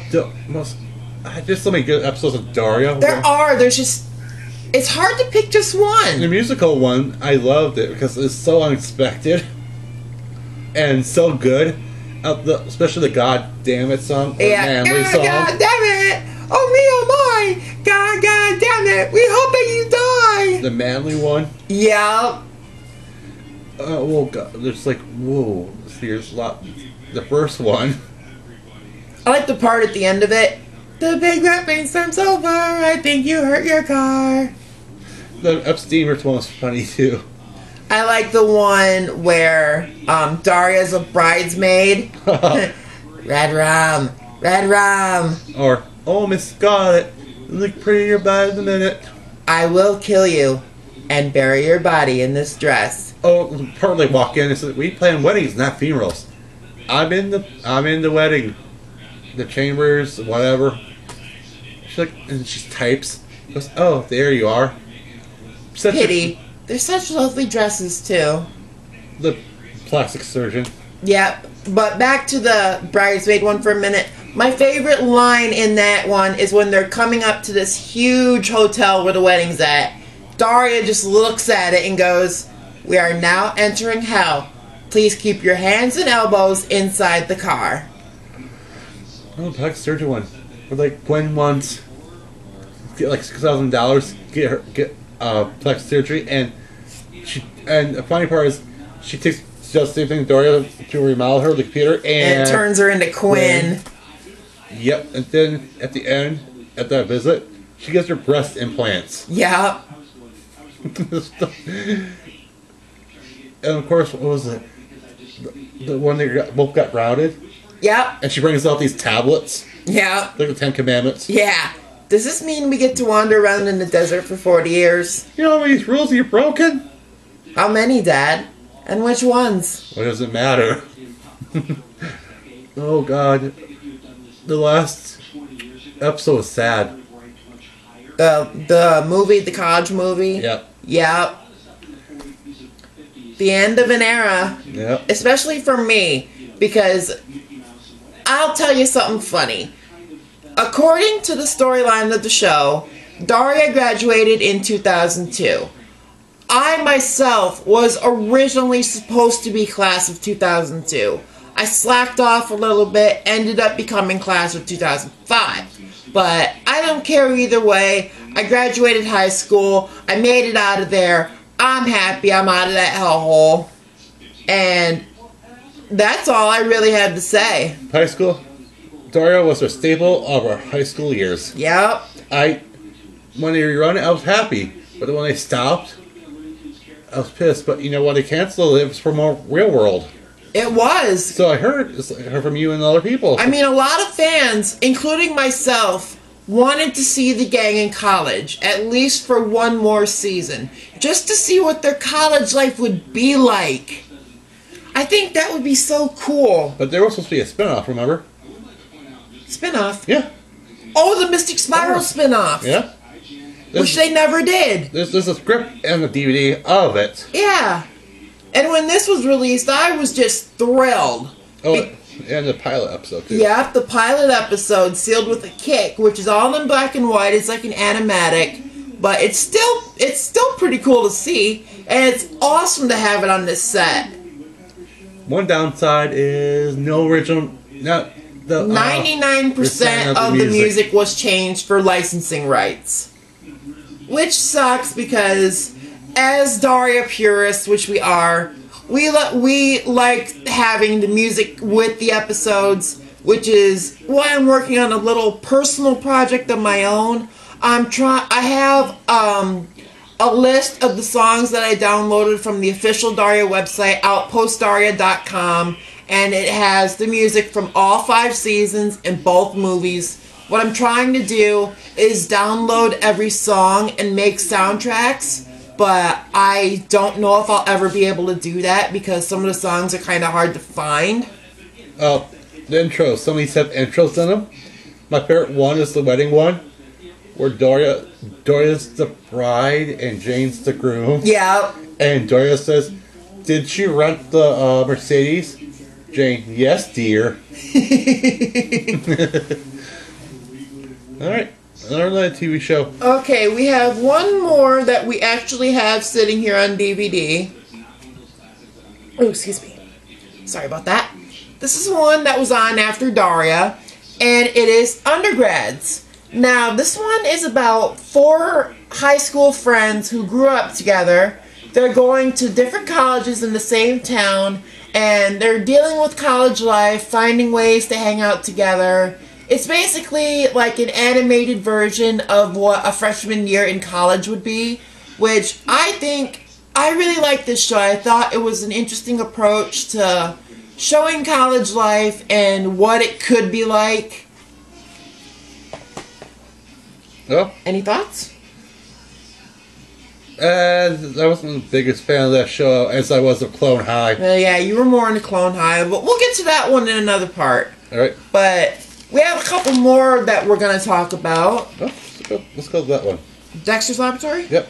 just so many good episodes of Daria. There's just... It's hard to pick just one. The musical one, I loved it because it's so unexpected and so good. Especially the God Damn It song. Yeah. Manly song. God damn it. Oh me, oh my. God damn it. We hoping you die. The manly one. Yeah. Well, God, there's like, whoa. There's a lot. The first one. I like the part at the end of it. The big rat rainstorm's over. I think you hurt your car. The Epsteiners one was funny too. I like the one where Daria's a bridesmaid. Red rum. Red rum. Or, oh, Miss Scarlet, you look prettier by the minute. I will kill you and bury your body in this dress. Oh, partly walk in and say, we plan weddings, not funerals. I'm in the wedding. The chambers, whatever. She's like, and she types. Goes, oh, there you are. Pity. They're such lovely dresses, too. The plastic surgeon. Yep. But back to the bridesmaid one for a minute. My favorite line in that one is when they're coming up to this huge hotel where the wedding's at. Daria just looks at it and goes, we are now entering hell. Please keep your hands and elbows inside the car. Oh, the plastic surgeon one. Where like Gwen wants get like $6,000 get plastic surgery, and the funny part is she does the same thing to Daria to remodel her the computer, and it turns her into Quinn. Yep, and then at the end, at that visit, she gets her breast implants. Yep. And of course, what was it? The one they both got routed. Yep. And she brings out these tablets. Yep. Like the 10 Commandments. Yeah. Does this mean we get to wander around in the desert for 40 years? You know how many rules you've broken? How many, Dad? And which ones? What does it matter? Oh, God. The last episode was sad. The movie, the college movie? Yep. Yep. The end of an era. Yep. Especially for me, because I'll tell you something funny. According to the storyline of the show, Daria graduated in 2002. I myself was originally supposed to be class of 2002. I slacked off a little bit, ended up becoming class of 2005. But I don't care either way. I graduated high school. I made it out of there. I'm happy I'm out of that hellhole. And that's all I really had to say. High school, Daria was a staple of our high school years. Yep. When they rerun it, I was happy. But when they stopped, I was pissed. But you know, when they canceled it, it was for more real world. It was. So I heard from you and other people. I mean, a lot of fans, including myself, wanted to see the gang in college, at least for one more season, just to see what their college life would be like. I think that would be so cool. But there was supposed to be a spinoff, remember? Spinoff? Yeah. Oh, the Mystic Spiral spinoff. Yeah. Which they never did. There's a script and a DVD of it. Yeah. And when this was released, I was just thrilled. Oh, and the pilot episode, too. Yeah, the pilot episode, Sealed with a Kick, which is all in black and white. It's like an animatic, but it's still pretty cool to see, and it's awesome to have it on this set. One downside is no original... 99% of the music was changed for licensing rights. Which sucks because, as Daria purists, which we are, we like having the music with the episodes, which is why I'm working on a little personal project of my own. I have a list of the songs that I downloaded from the official Daria website, outpostdaria.com, and it has the music from all 5 seasons and both movies. What I'm trying to do is download every song and make soundtracks, but I don't know if I'll ever be able to do that because some of the songs are kind of hard to find. Oh, the intros. Some of these have intros in them. My favorite one is the wedding one, where Doria's the bride and Jane's the groom. Yeah. And Doria says, "Did she rent the Mercedes?" Jane, "Yes, dear." Alright, another TV show. Okay, we have one more that we actually have sitting here on DVD. Oh, excuse me. Sorry about that. This is one that was on after Daria, and it is Undergrads. Now, this one is about 4 high school friends who grew up together. They're going to different colleges in the same town, and they're dealing with college life, finding ways to hang out together. It's basically like an animated version of what a freshman year in college would be, which I really like this show. I thought it was an interesting approach to showing college life and what it could be like. Oh. Any thoughts? I wasn't the biggest fan of that show as I was of Clone High. Yeah, you were more into Clone High, but we'll get to that one in another part. Alright. But we have a couple more that we're going to talk about. Oh, let's go with that one. Dexter's Laboratory? Yep.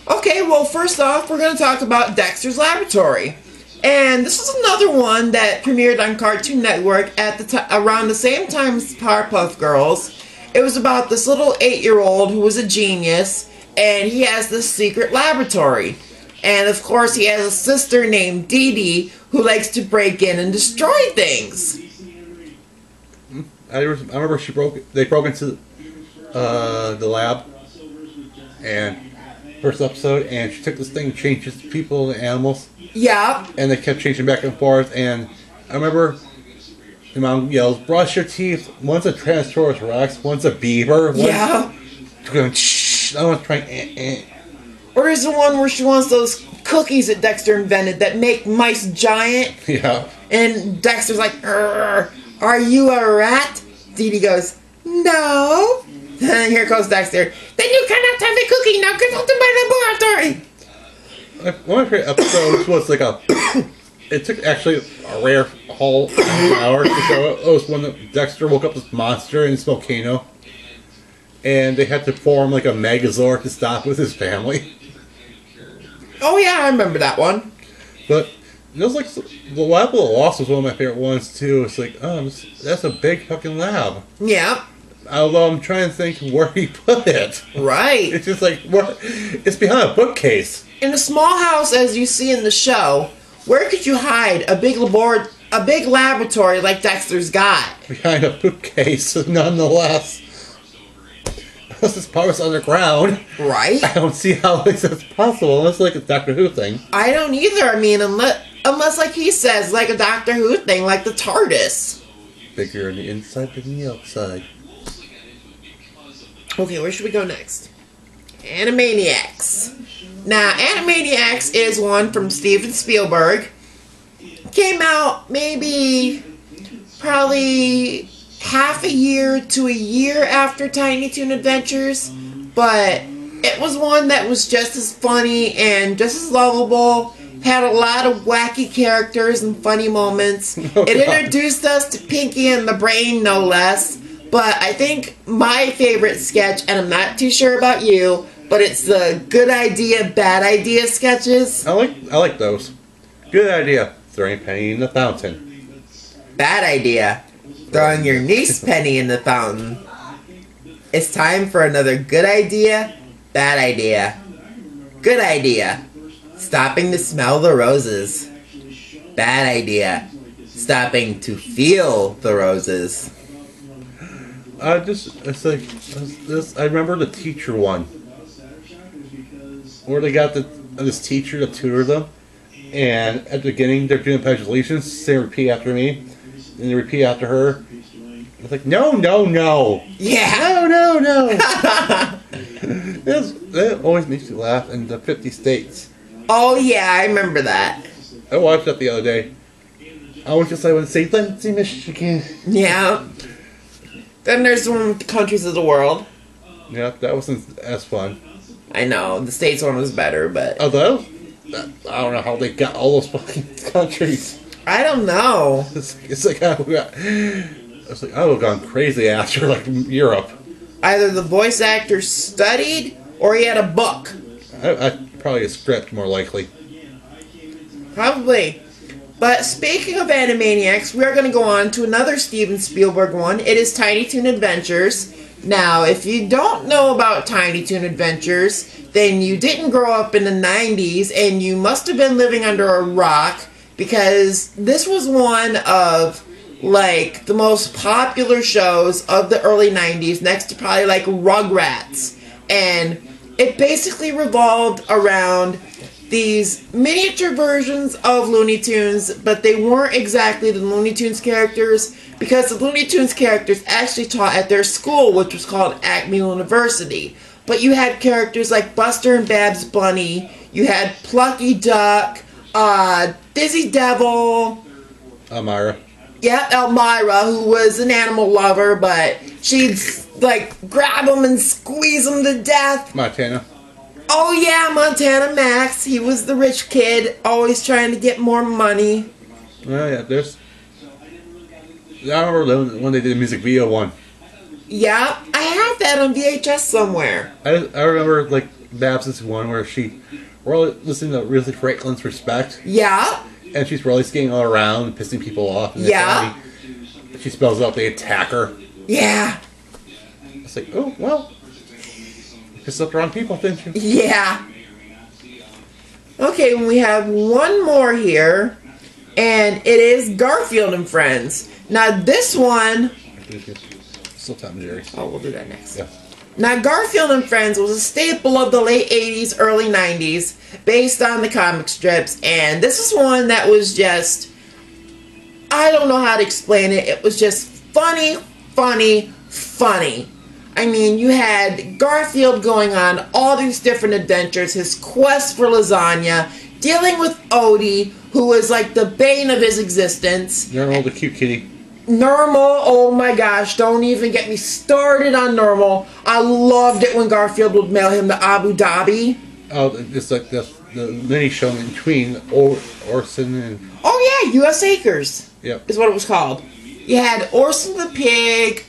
Okay, well, first off, we're going to talk about Dexter's Laboratory. And this is another one that premiered on Cartoon Network at around the same time as Powerpuff Girls. It was about this little 8-year-old who was a genius, and he has this secret laboratory. And, of course, he has a sister named Dee Dee who likes to break in and destroy things. I remember they broke into the lab, and first episode, and she took this thing and changed it to people and animals. Yeah. And they kept changing back and forth, and I remember the mom yells, "Brush your teeth." One's a Tyrannosaurus Rex, one's a beaver. Yeah. Going, shh. I want to try. Or there's the one where she wants those cookies that Dexter invented that make mice giant. Yeah. And Dexter's like, "Are you a rat?" Dee Dee goes, "No." And here goes Dexter. "Then you cannot have a cookie. Now get out of my laboratory." One of my favorite episodes was like it took actually a rare whole hour to show it. It was when Dexter woke up this monster in this volcano, and they had to form like a Megazord to stop with his family. Oh yeah, I remember that one. But it was like the Lab of the Lost was one of my favorite ones too. It's like, that's a big fucking lab. Yeah. Although I'm trying to think where he put it. Right. It's just like it's behind a bookcase. In a small house, as you see in the show, where could you hide a big laboratory like Dexter's got? Behind a bookcase, nonetheless. Unless this power's underground. Right. I don't see how that's possible unless like a Doctor Who thing. I don't either. I mean, unless like he says, like a Doctor Who thing, like the TARDIS. Bigger on the inside than the outside. Okay, where should we go next? Animaniacs. Now, Animaniacs is one from Steven Spielberg. Came out probably half a year to a year after Tiny Toon Adventures, but it was one that was just as funny and just as lovable. Had a lot of wacky characters and funny moments. It introduced us to Pinky and the Brain, no less. But I think my favorite sketch, and I'm not too sure about you, but it's the good idea, bad idea sketches. I like those. Good idea. Throwing Penny in the fountain. Bad idea. Throwing your niece Penny in the fountain. It's time for another good idea, bad idea. Good idea. Stopping to smell the roses. Bad idea. Stopping to feel the roses. I remember the teacher one. Where they got this teacher to tutor them. And at the beginning, they're doing Pledge of Allegiance. They repeat after me. And they repeat after her. It's like, no, no, no. Yeah. No, no, no. It always makes me laugh in the 50 states. Oh, yeah, I remember that. I watched that the other day. I was just like, I would say, Lindsay, Michigan. Yeah. Then there's the one with the countries of the world. Yeah, that wasn't as fun. I know, the States one was better, but... Although, I don't know how they got all those fucking countries. I don't know. It's like, I was like, I would have gone crazy after, like, Europe. Either the voice actor studied, or he had a book. I probably a script, more likely. Probably. But speaking of Animaniacs, we are going to go on to another Steven Spielberg one. It is Tiny Toon Adventures. Now, if you don't know about Tiny Toon Adventures, then you didn't grow up in the 90s, and you must have been living under a rock, because this was one of, like, the most popular shows of the early 90s, next to probably, like, Rugrats. And it basically revolved around these miniature versions of Looney Tunes, but they weren't exactly the Looney Tunes characters, because the Looney Tunes characters actually taught at their school, which was called Acme University. But you had characters like Buster and Babs Bunny, you had Plucky Duck, Dizzy Devil, Elmira. Yeah, Elmira, who was an animal lover, but she'd, like, grab them and squeeze them to death. Montana. Oh yeah, Montana Max. He was the rich kid, always trying to get more money. Oh yeah, there's... I remember when they did the music video one. Yeah, I have that on VHS somewhere. I remember, like, Babs' one where we're all listening to Aretha Franklin's Respect. Yeah. And she's really skating all around, pissing people off. And Yeah. She spells out they attack her. Yeah. It's like, oh, well. You pissed up the wrong people, didn't you? Yeah. Okay, we have one more here. And it is Garfield and Friends. Now this one... Still Tom and Jerry. Oh, we'll do that next. Yeah. Now, Garfield and Friends was a staple of the late 80s, early 90s, based on the comic strips, and this is one that was just, I don't know how to explain it, it was just funny, funny, funny. I mean, you had Garfield going on all these different adventures, his quest for lasagna, dealing with Odie, who was like the bane of his existence. Normal, the cute kitty. Normal, oh my gosh, don't even get me started on Normal. I loved it when Garfield would mail him to Abu Dhabi. Oh, it's like the mini show in between Orson and... Oh yeah, U.S. Acres. Yep. Is what it was called. You had Orson the pig,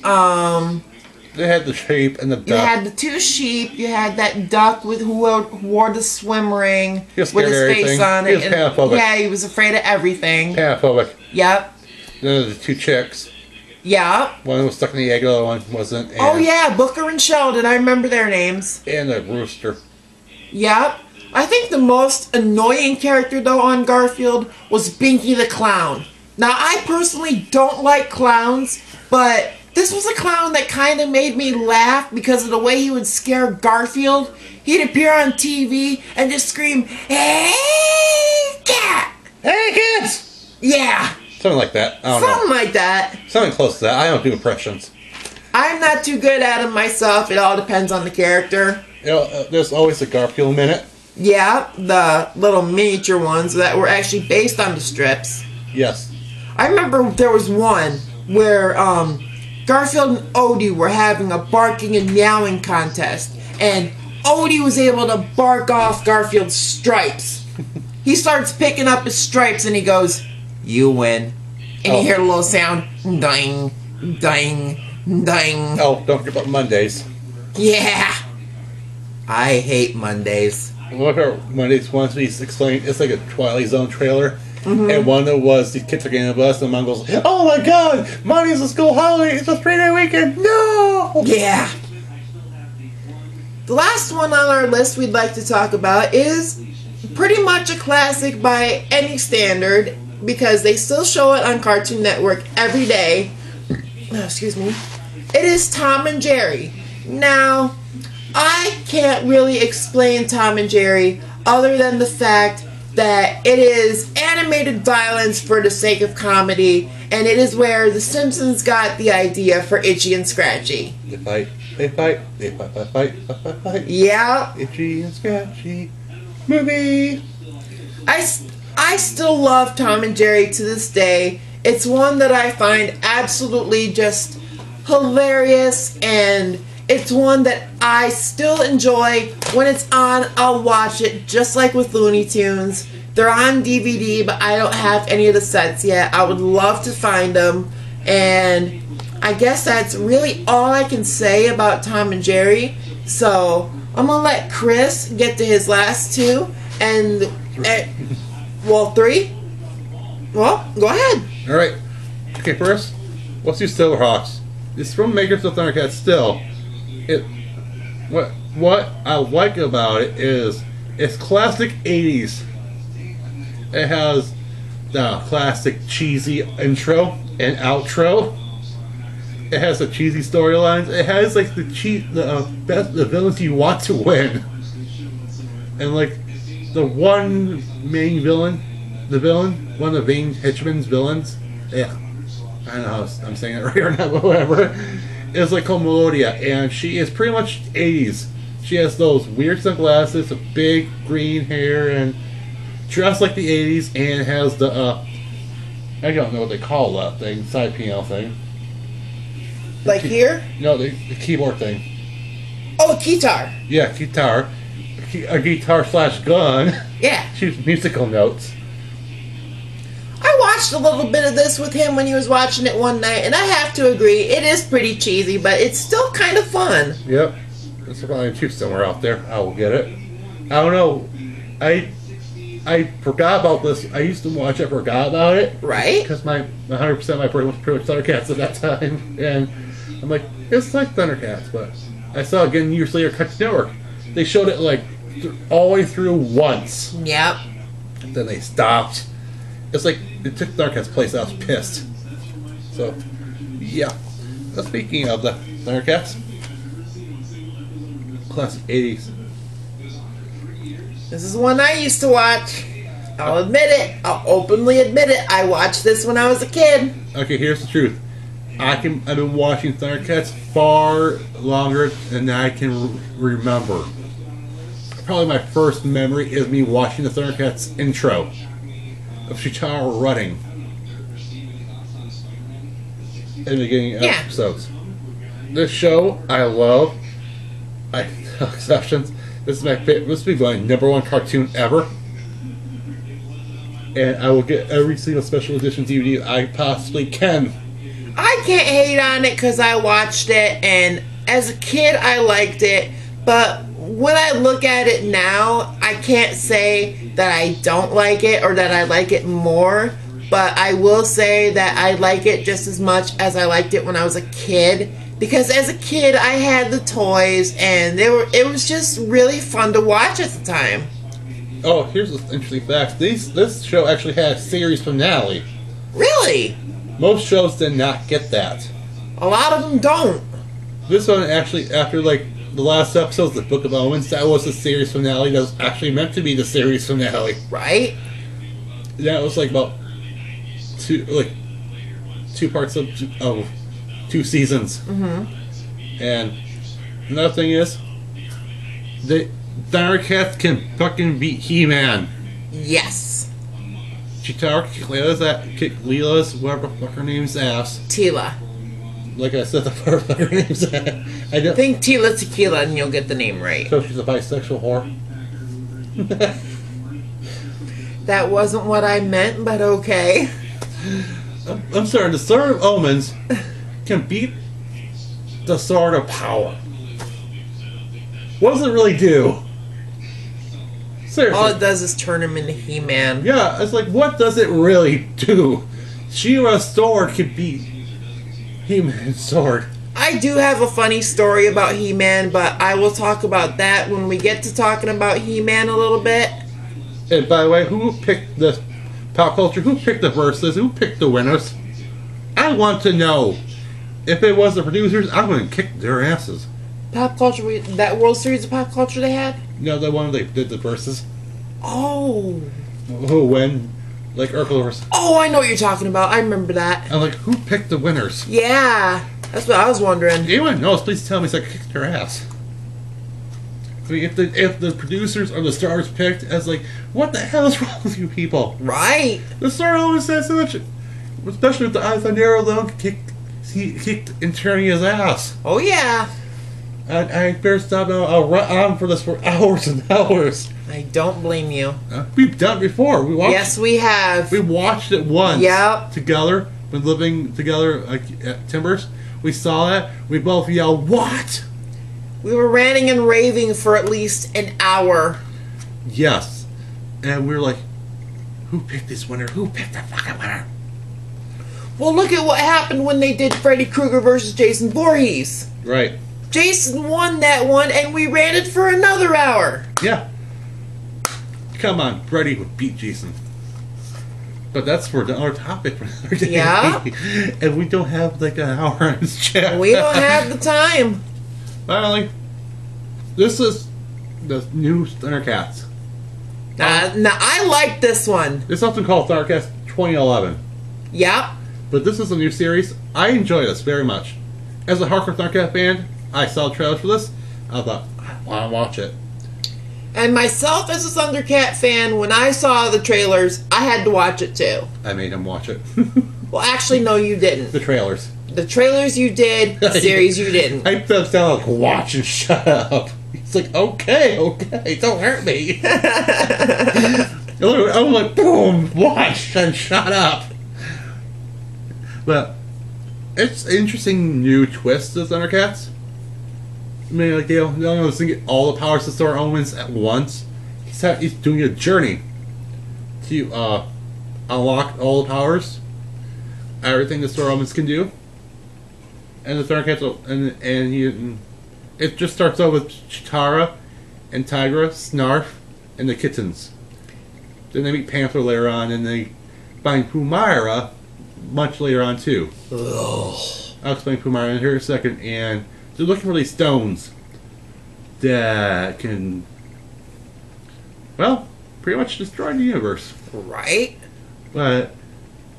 They had the sheep and the duck. you had the two sheep, you had that duck who wore the swim ring with his face on it. He was panophobic. Yeah, he was afraid of everything. Panophobic. Yep. Then the two chicks. Yeah. One was stuck in the egg, the other one wasn't. And, Oh yeah, Booker and Sheldon, I remember their names. And the rooster. Yep. I think the most annoying character, though, on Garfield was Binky the Clown. Now, I personally don't like clowns, but this was a clown that kind of made me laugh because of the way he would scare Garfield. He'd appear on TV and just scream, "Hey, cat!" Hey, kids! Yeah. Something like that. I don't Something know. like that. Something close to that. I don't do impressions. I'm not too good at them myself. It all depends on the character. You know, there's always a Garfield minute. Yeah, the little miniature ones that were actually based on the strips. Yes. I remember there was one where Garfield and Odie were having a barking and meowing contest, and Odie was able to bark off Garfield's stripes. He starts picking up his stripes and he goes, "You win." And you hear a little sound, ding, ding, ding. Oh, don't forget about Mondays. Yeah. I hate Mondays. Look at Mondays once he's explaining, it's like a Twilight Zone trailer. Mm-hmm. And one of them was these kids are getting a bus and the mom goes, "Oh my god, Monday's a school holiday, it's a 3-day weekend, no!" Yeah. The last one on our list we'd like to talk about is pretty much a classic by any standard because they still show it on Cartoon Network every day. Oh, excuse me. It is Tom and Jerry. Now, I can't really explain Tom and Jerry other than the fact that it is animated violence for the sake of comedy, and it is where The Simpsons got the idea for Itchy and Scratchy. They fight, they fight, they fight, fight, fight, fight, fight, fight. Yeah. Itchy and Scratchy movie. I still love Tom and Jerry to this day. It's one that I find absolutely just hilarious, and it's one that I still enjoy. When it's on, I'll watch it, just like with Looney Tunes. They're on DVD, but I don't have any of the sets yet. I would love to find them, and I guess that's really all I can say about Tom and Jerry. So I'm gonna let Chris get to his last two, and three. Well, go ahead. All right. Okay, first, let's do Silverhawks. It's from makers of Thundercats. Still, what I like about it is it's classic '80s. It has the classic cheesy intro and outro. It has the cheesy storylines. It has like the villains you want to win, and like the one main villain, one of the Vane Hitchman's villains. Yeah, I don't know how I'm saying it right or not, but whatever. Is like called Melodia, and she is pretty much 80s. She has those weird sunglasses, a big green hair, and dressed like the 80s, and has the I don't know what they call that thing, side piano thing. Like here? No, the keyboard thing. Oh, a guitar. Yeah, guitar. A guitar / gun. Yeah. Shoots musical notes. I watched a little bit of this with him when he was watching it one night, and I have to agree, it is pretty cheesy, but it's still kind of fun. Yep. There's probably two somewhere out there. I will get it. I don't know. I forgot about this. I used to watch it, forgot about it. Right? Because my 100% of my brain was pretty much Thundercats at that time. And I'm like, it's like Thundercats, but I saw it again years later, Cartoon Network. They showed it like all the way through once. Yep. Then they stopped. It's like it took Thundercats' place. I was pissed. So, yeah. But speaking of the Thundercats, classic 80s. This is one I used to watch. I'll admit it. I'll openly admit it. I watched this when I was a kid. Okay, here's the truth. I've been watching Thundercats far longer than I can remember. Probably my first memory is me watching the Thundercats intro of Chitara running in the beginning of episodes. This show I love. No exceptions. This is my favorite. This will be my #1 cartoon ever, and I will get every single special edition DVD I possibly can. I can't hate on it because I watched it, and as a kid I liked it, but when I look at it now, I can't say that I don't like it or that I like it more, but I will say that I like it just as much as I liked it when I was a kid, because as a kid I had the toys, and it was just really fun to watch at the time. Oh, here's an interesting fact. This show actually had a series finale. Really? Most shows did not get that. A lot of them don't. This one actually, after like the last episode, the Book of Omens, that was the series finale. That was actually meant to be the series finale. Right? That was like about two parts of 2 seasons. Mm-hmm. And another thing is, the Thundercats can fucking beat He-Man. Yes. Chitara kick Leela's whatever the fuck her name's ass. Tila. Like I said, the fuck her name's ass. I don't think Tila Tequila and you'll get the name right. So she's a bisexual whore. That wasn't what I meant, but okay. I'm sorry, the Sword of Omens can beat the Sword of Power. What does it really do? Seriously. All it does is turn him into He-Man. Yeah, it's like, what does it really do? She-Ra's sword could beat He-Man's sword. I do have a funny story about He-Man, but I will talk about that when we get to talking about He-Man a little bit. And by the way, who picked the pop culture? Who picked the verses? Who picked the winners? I want to know. If it was the producers, I'm going to kick their asses. Pop culture, that World Series of Pop Culture they had? No, the one they did the verses. Oh. when, like, Urkel. Oh, I know what you're talking about. I remember that. I'm like, who picked the winners? Yeah, that's what I was wondering. Anyone knows, please tell me so I can kick their ass. I mean, if the producers or the stars picked, as like, what the hell is wrong with you people? Right. The star always says so much, especially with the Ivanero alone, he kicked Internia's ass. Oh, yeah. I better stop now. I'll run on for this for hours and hours. I don't blame you. We've done it before. Yes, we have. We watched it once. Yep. Together, when living together at Timbers. We saw that. We both yelled, "What?" We were ranting and raving for at least an hour. Yes. And we were like, who picked this winner? Who picked the fucking winner? Well, look at what happened when they did Freddy Krueger versus Jason Voorhees. Right. Jason won that one, and we ran it for another hour. Yeah. Come on, Freddy would beat Jason. But that's for another topic for another day. Yeah. And we don't have like an hour on this chat. We don't have the time. Finally, this is the new Thundercats. Now, I like this one. It's often called Thundercats 2011. Yep. But this is a new series. I enjoy this very much. As a hardcore Thundercat fan, I saw trailers for this. I thought, I want to watch it. And myself as a Thundercat fan, when I saw the trailers, I had to watch it too. I made him watch it. Well, actually, no, you didn't. The trailers. The trailers you did, the series you didn't. I felt down like, watch and shut up. He's like, okay, don't hurt me. I'm like, boom, watch and shut up. But it's an interesting new twist to Thundercats. I mean, like, they don't get all the powers to Star Omens at once. He's doing a journey to unlock all the powers, everything the Star Omens can do. And the Thundercats, it just starts out with Chitara and Tigra, Snarf, and the kittens. Then they meet Panther later on, and they find Pumara much later on too. Ugh. I'll explain Pumara in here in a second. And they're looking for these stones that can, well, pretty much destroy the universe. Right? But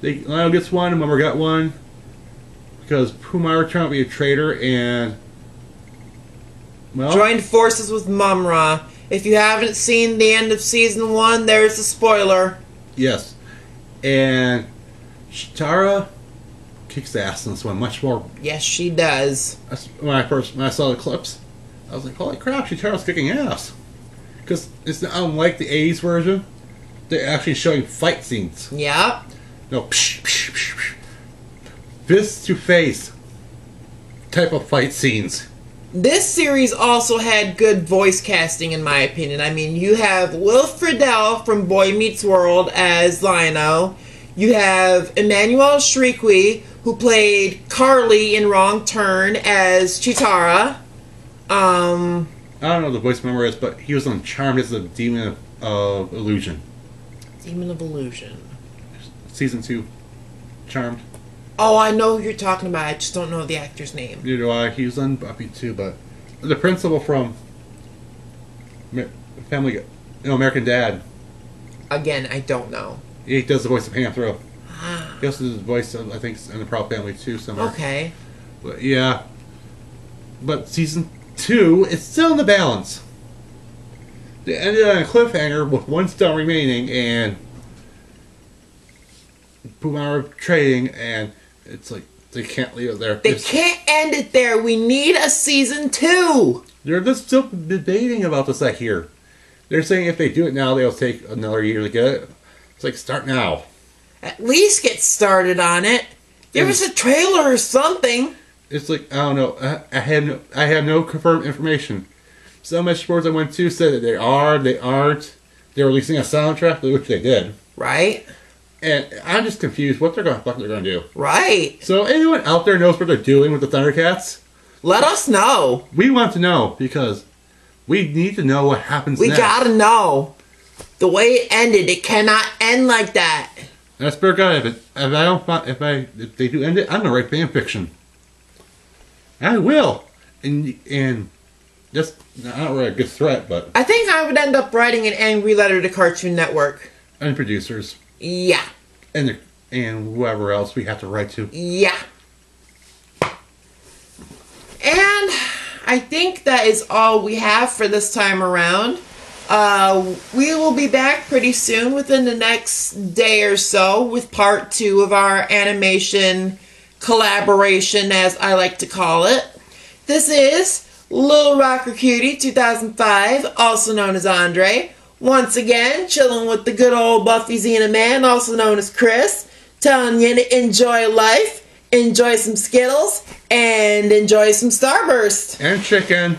Lionel gets one, and Mummer got one. Because Pumara turned out to be a traitor and, well, joined forces with Mumra. If you haven't seen the end of season 1, there's a spoiler. Yes. And Chitara kicks ass in this one much more. Yes, she does. When I saw the clips, I was like, holy crap, Chitara's kicking ass. Because it's not unlike the 80s version. They're actually showing fight scenes. Yep. No, psh, psh, psh, psh. Fist to face type of fight scenes. This series also had good voice casting, in my opinion. I mean, you have Will Friedle from Boy Meets World as Lionel. You have Emmanuel Shriequi, who played Carly in Wrong Turn as Chitara. I don't know what the voice member is, but he was on Charmed as the Demon of Illusion. Demon of Illusion. Season 2. Charmed. Oh, I know who you're talking about. I just don't know the actor's name. Neither do I. He was on Buffy too, but the principal from Family, American Dad. Again, I don't know. He does the voice of Panthro. He also does the voice of, I think, in the Proud Family too somewhere. Okay. But yeah. But season 2 is still in the balance. They ended on a cliffhanger with one star remaining and Pumara trading, and it's like they can't leave it there. They can't end it there. We need a season 2. They're just still debating about this, I hear. They're saying if they do it now, they'll take another year to get it. It's like, start now. At least get started on it. Give us a trailer or something. It's like, I don't know. I have no confirmed information. Some experts I went to said that they aren't. They're releasing a soundtrack, which they did. Right. And I'm just confused what they're going to do. Right. So anyone out there knows what they're doing with the Thundercats? Let us know. We want to know, because we need to know what happens next. We gotta know. The way it ended, it cannot end like that. And I swear to God, if they do end it, I'm gonna write fan fiction. I will. And that's not really a good threat, but I think I would end up writing an angry letter to Cartoon Network. And producers. Yeah. And whoever else we have to write to. Yeah. And I think that is all we have for this time around. We will be back pretty soon, within the next day or so, with part 2 of our animation collaboration, as I like to call it. This is Little Rocker Cutie 2005, also known as Andre. Once again, chilling with the good old Buffy Xena man, also known as Chris, telling you to enjoy life, enjoy some Skittles, and enjoy some Starburst. And chicken.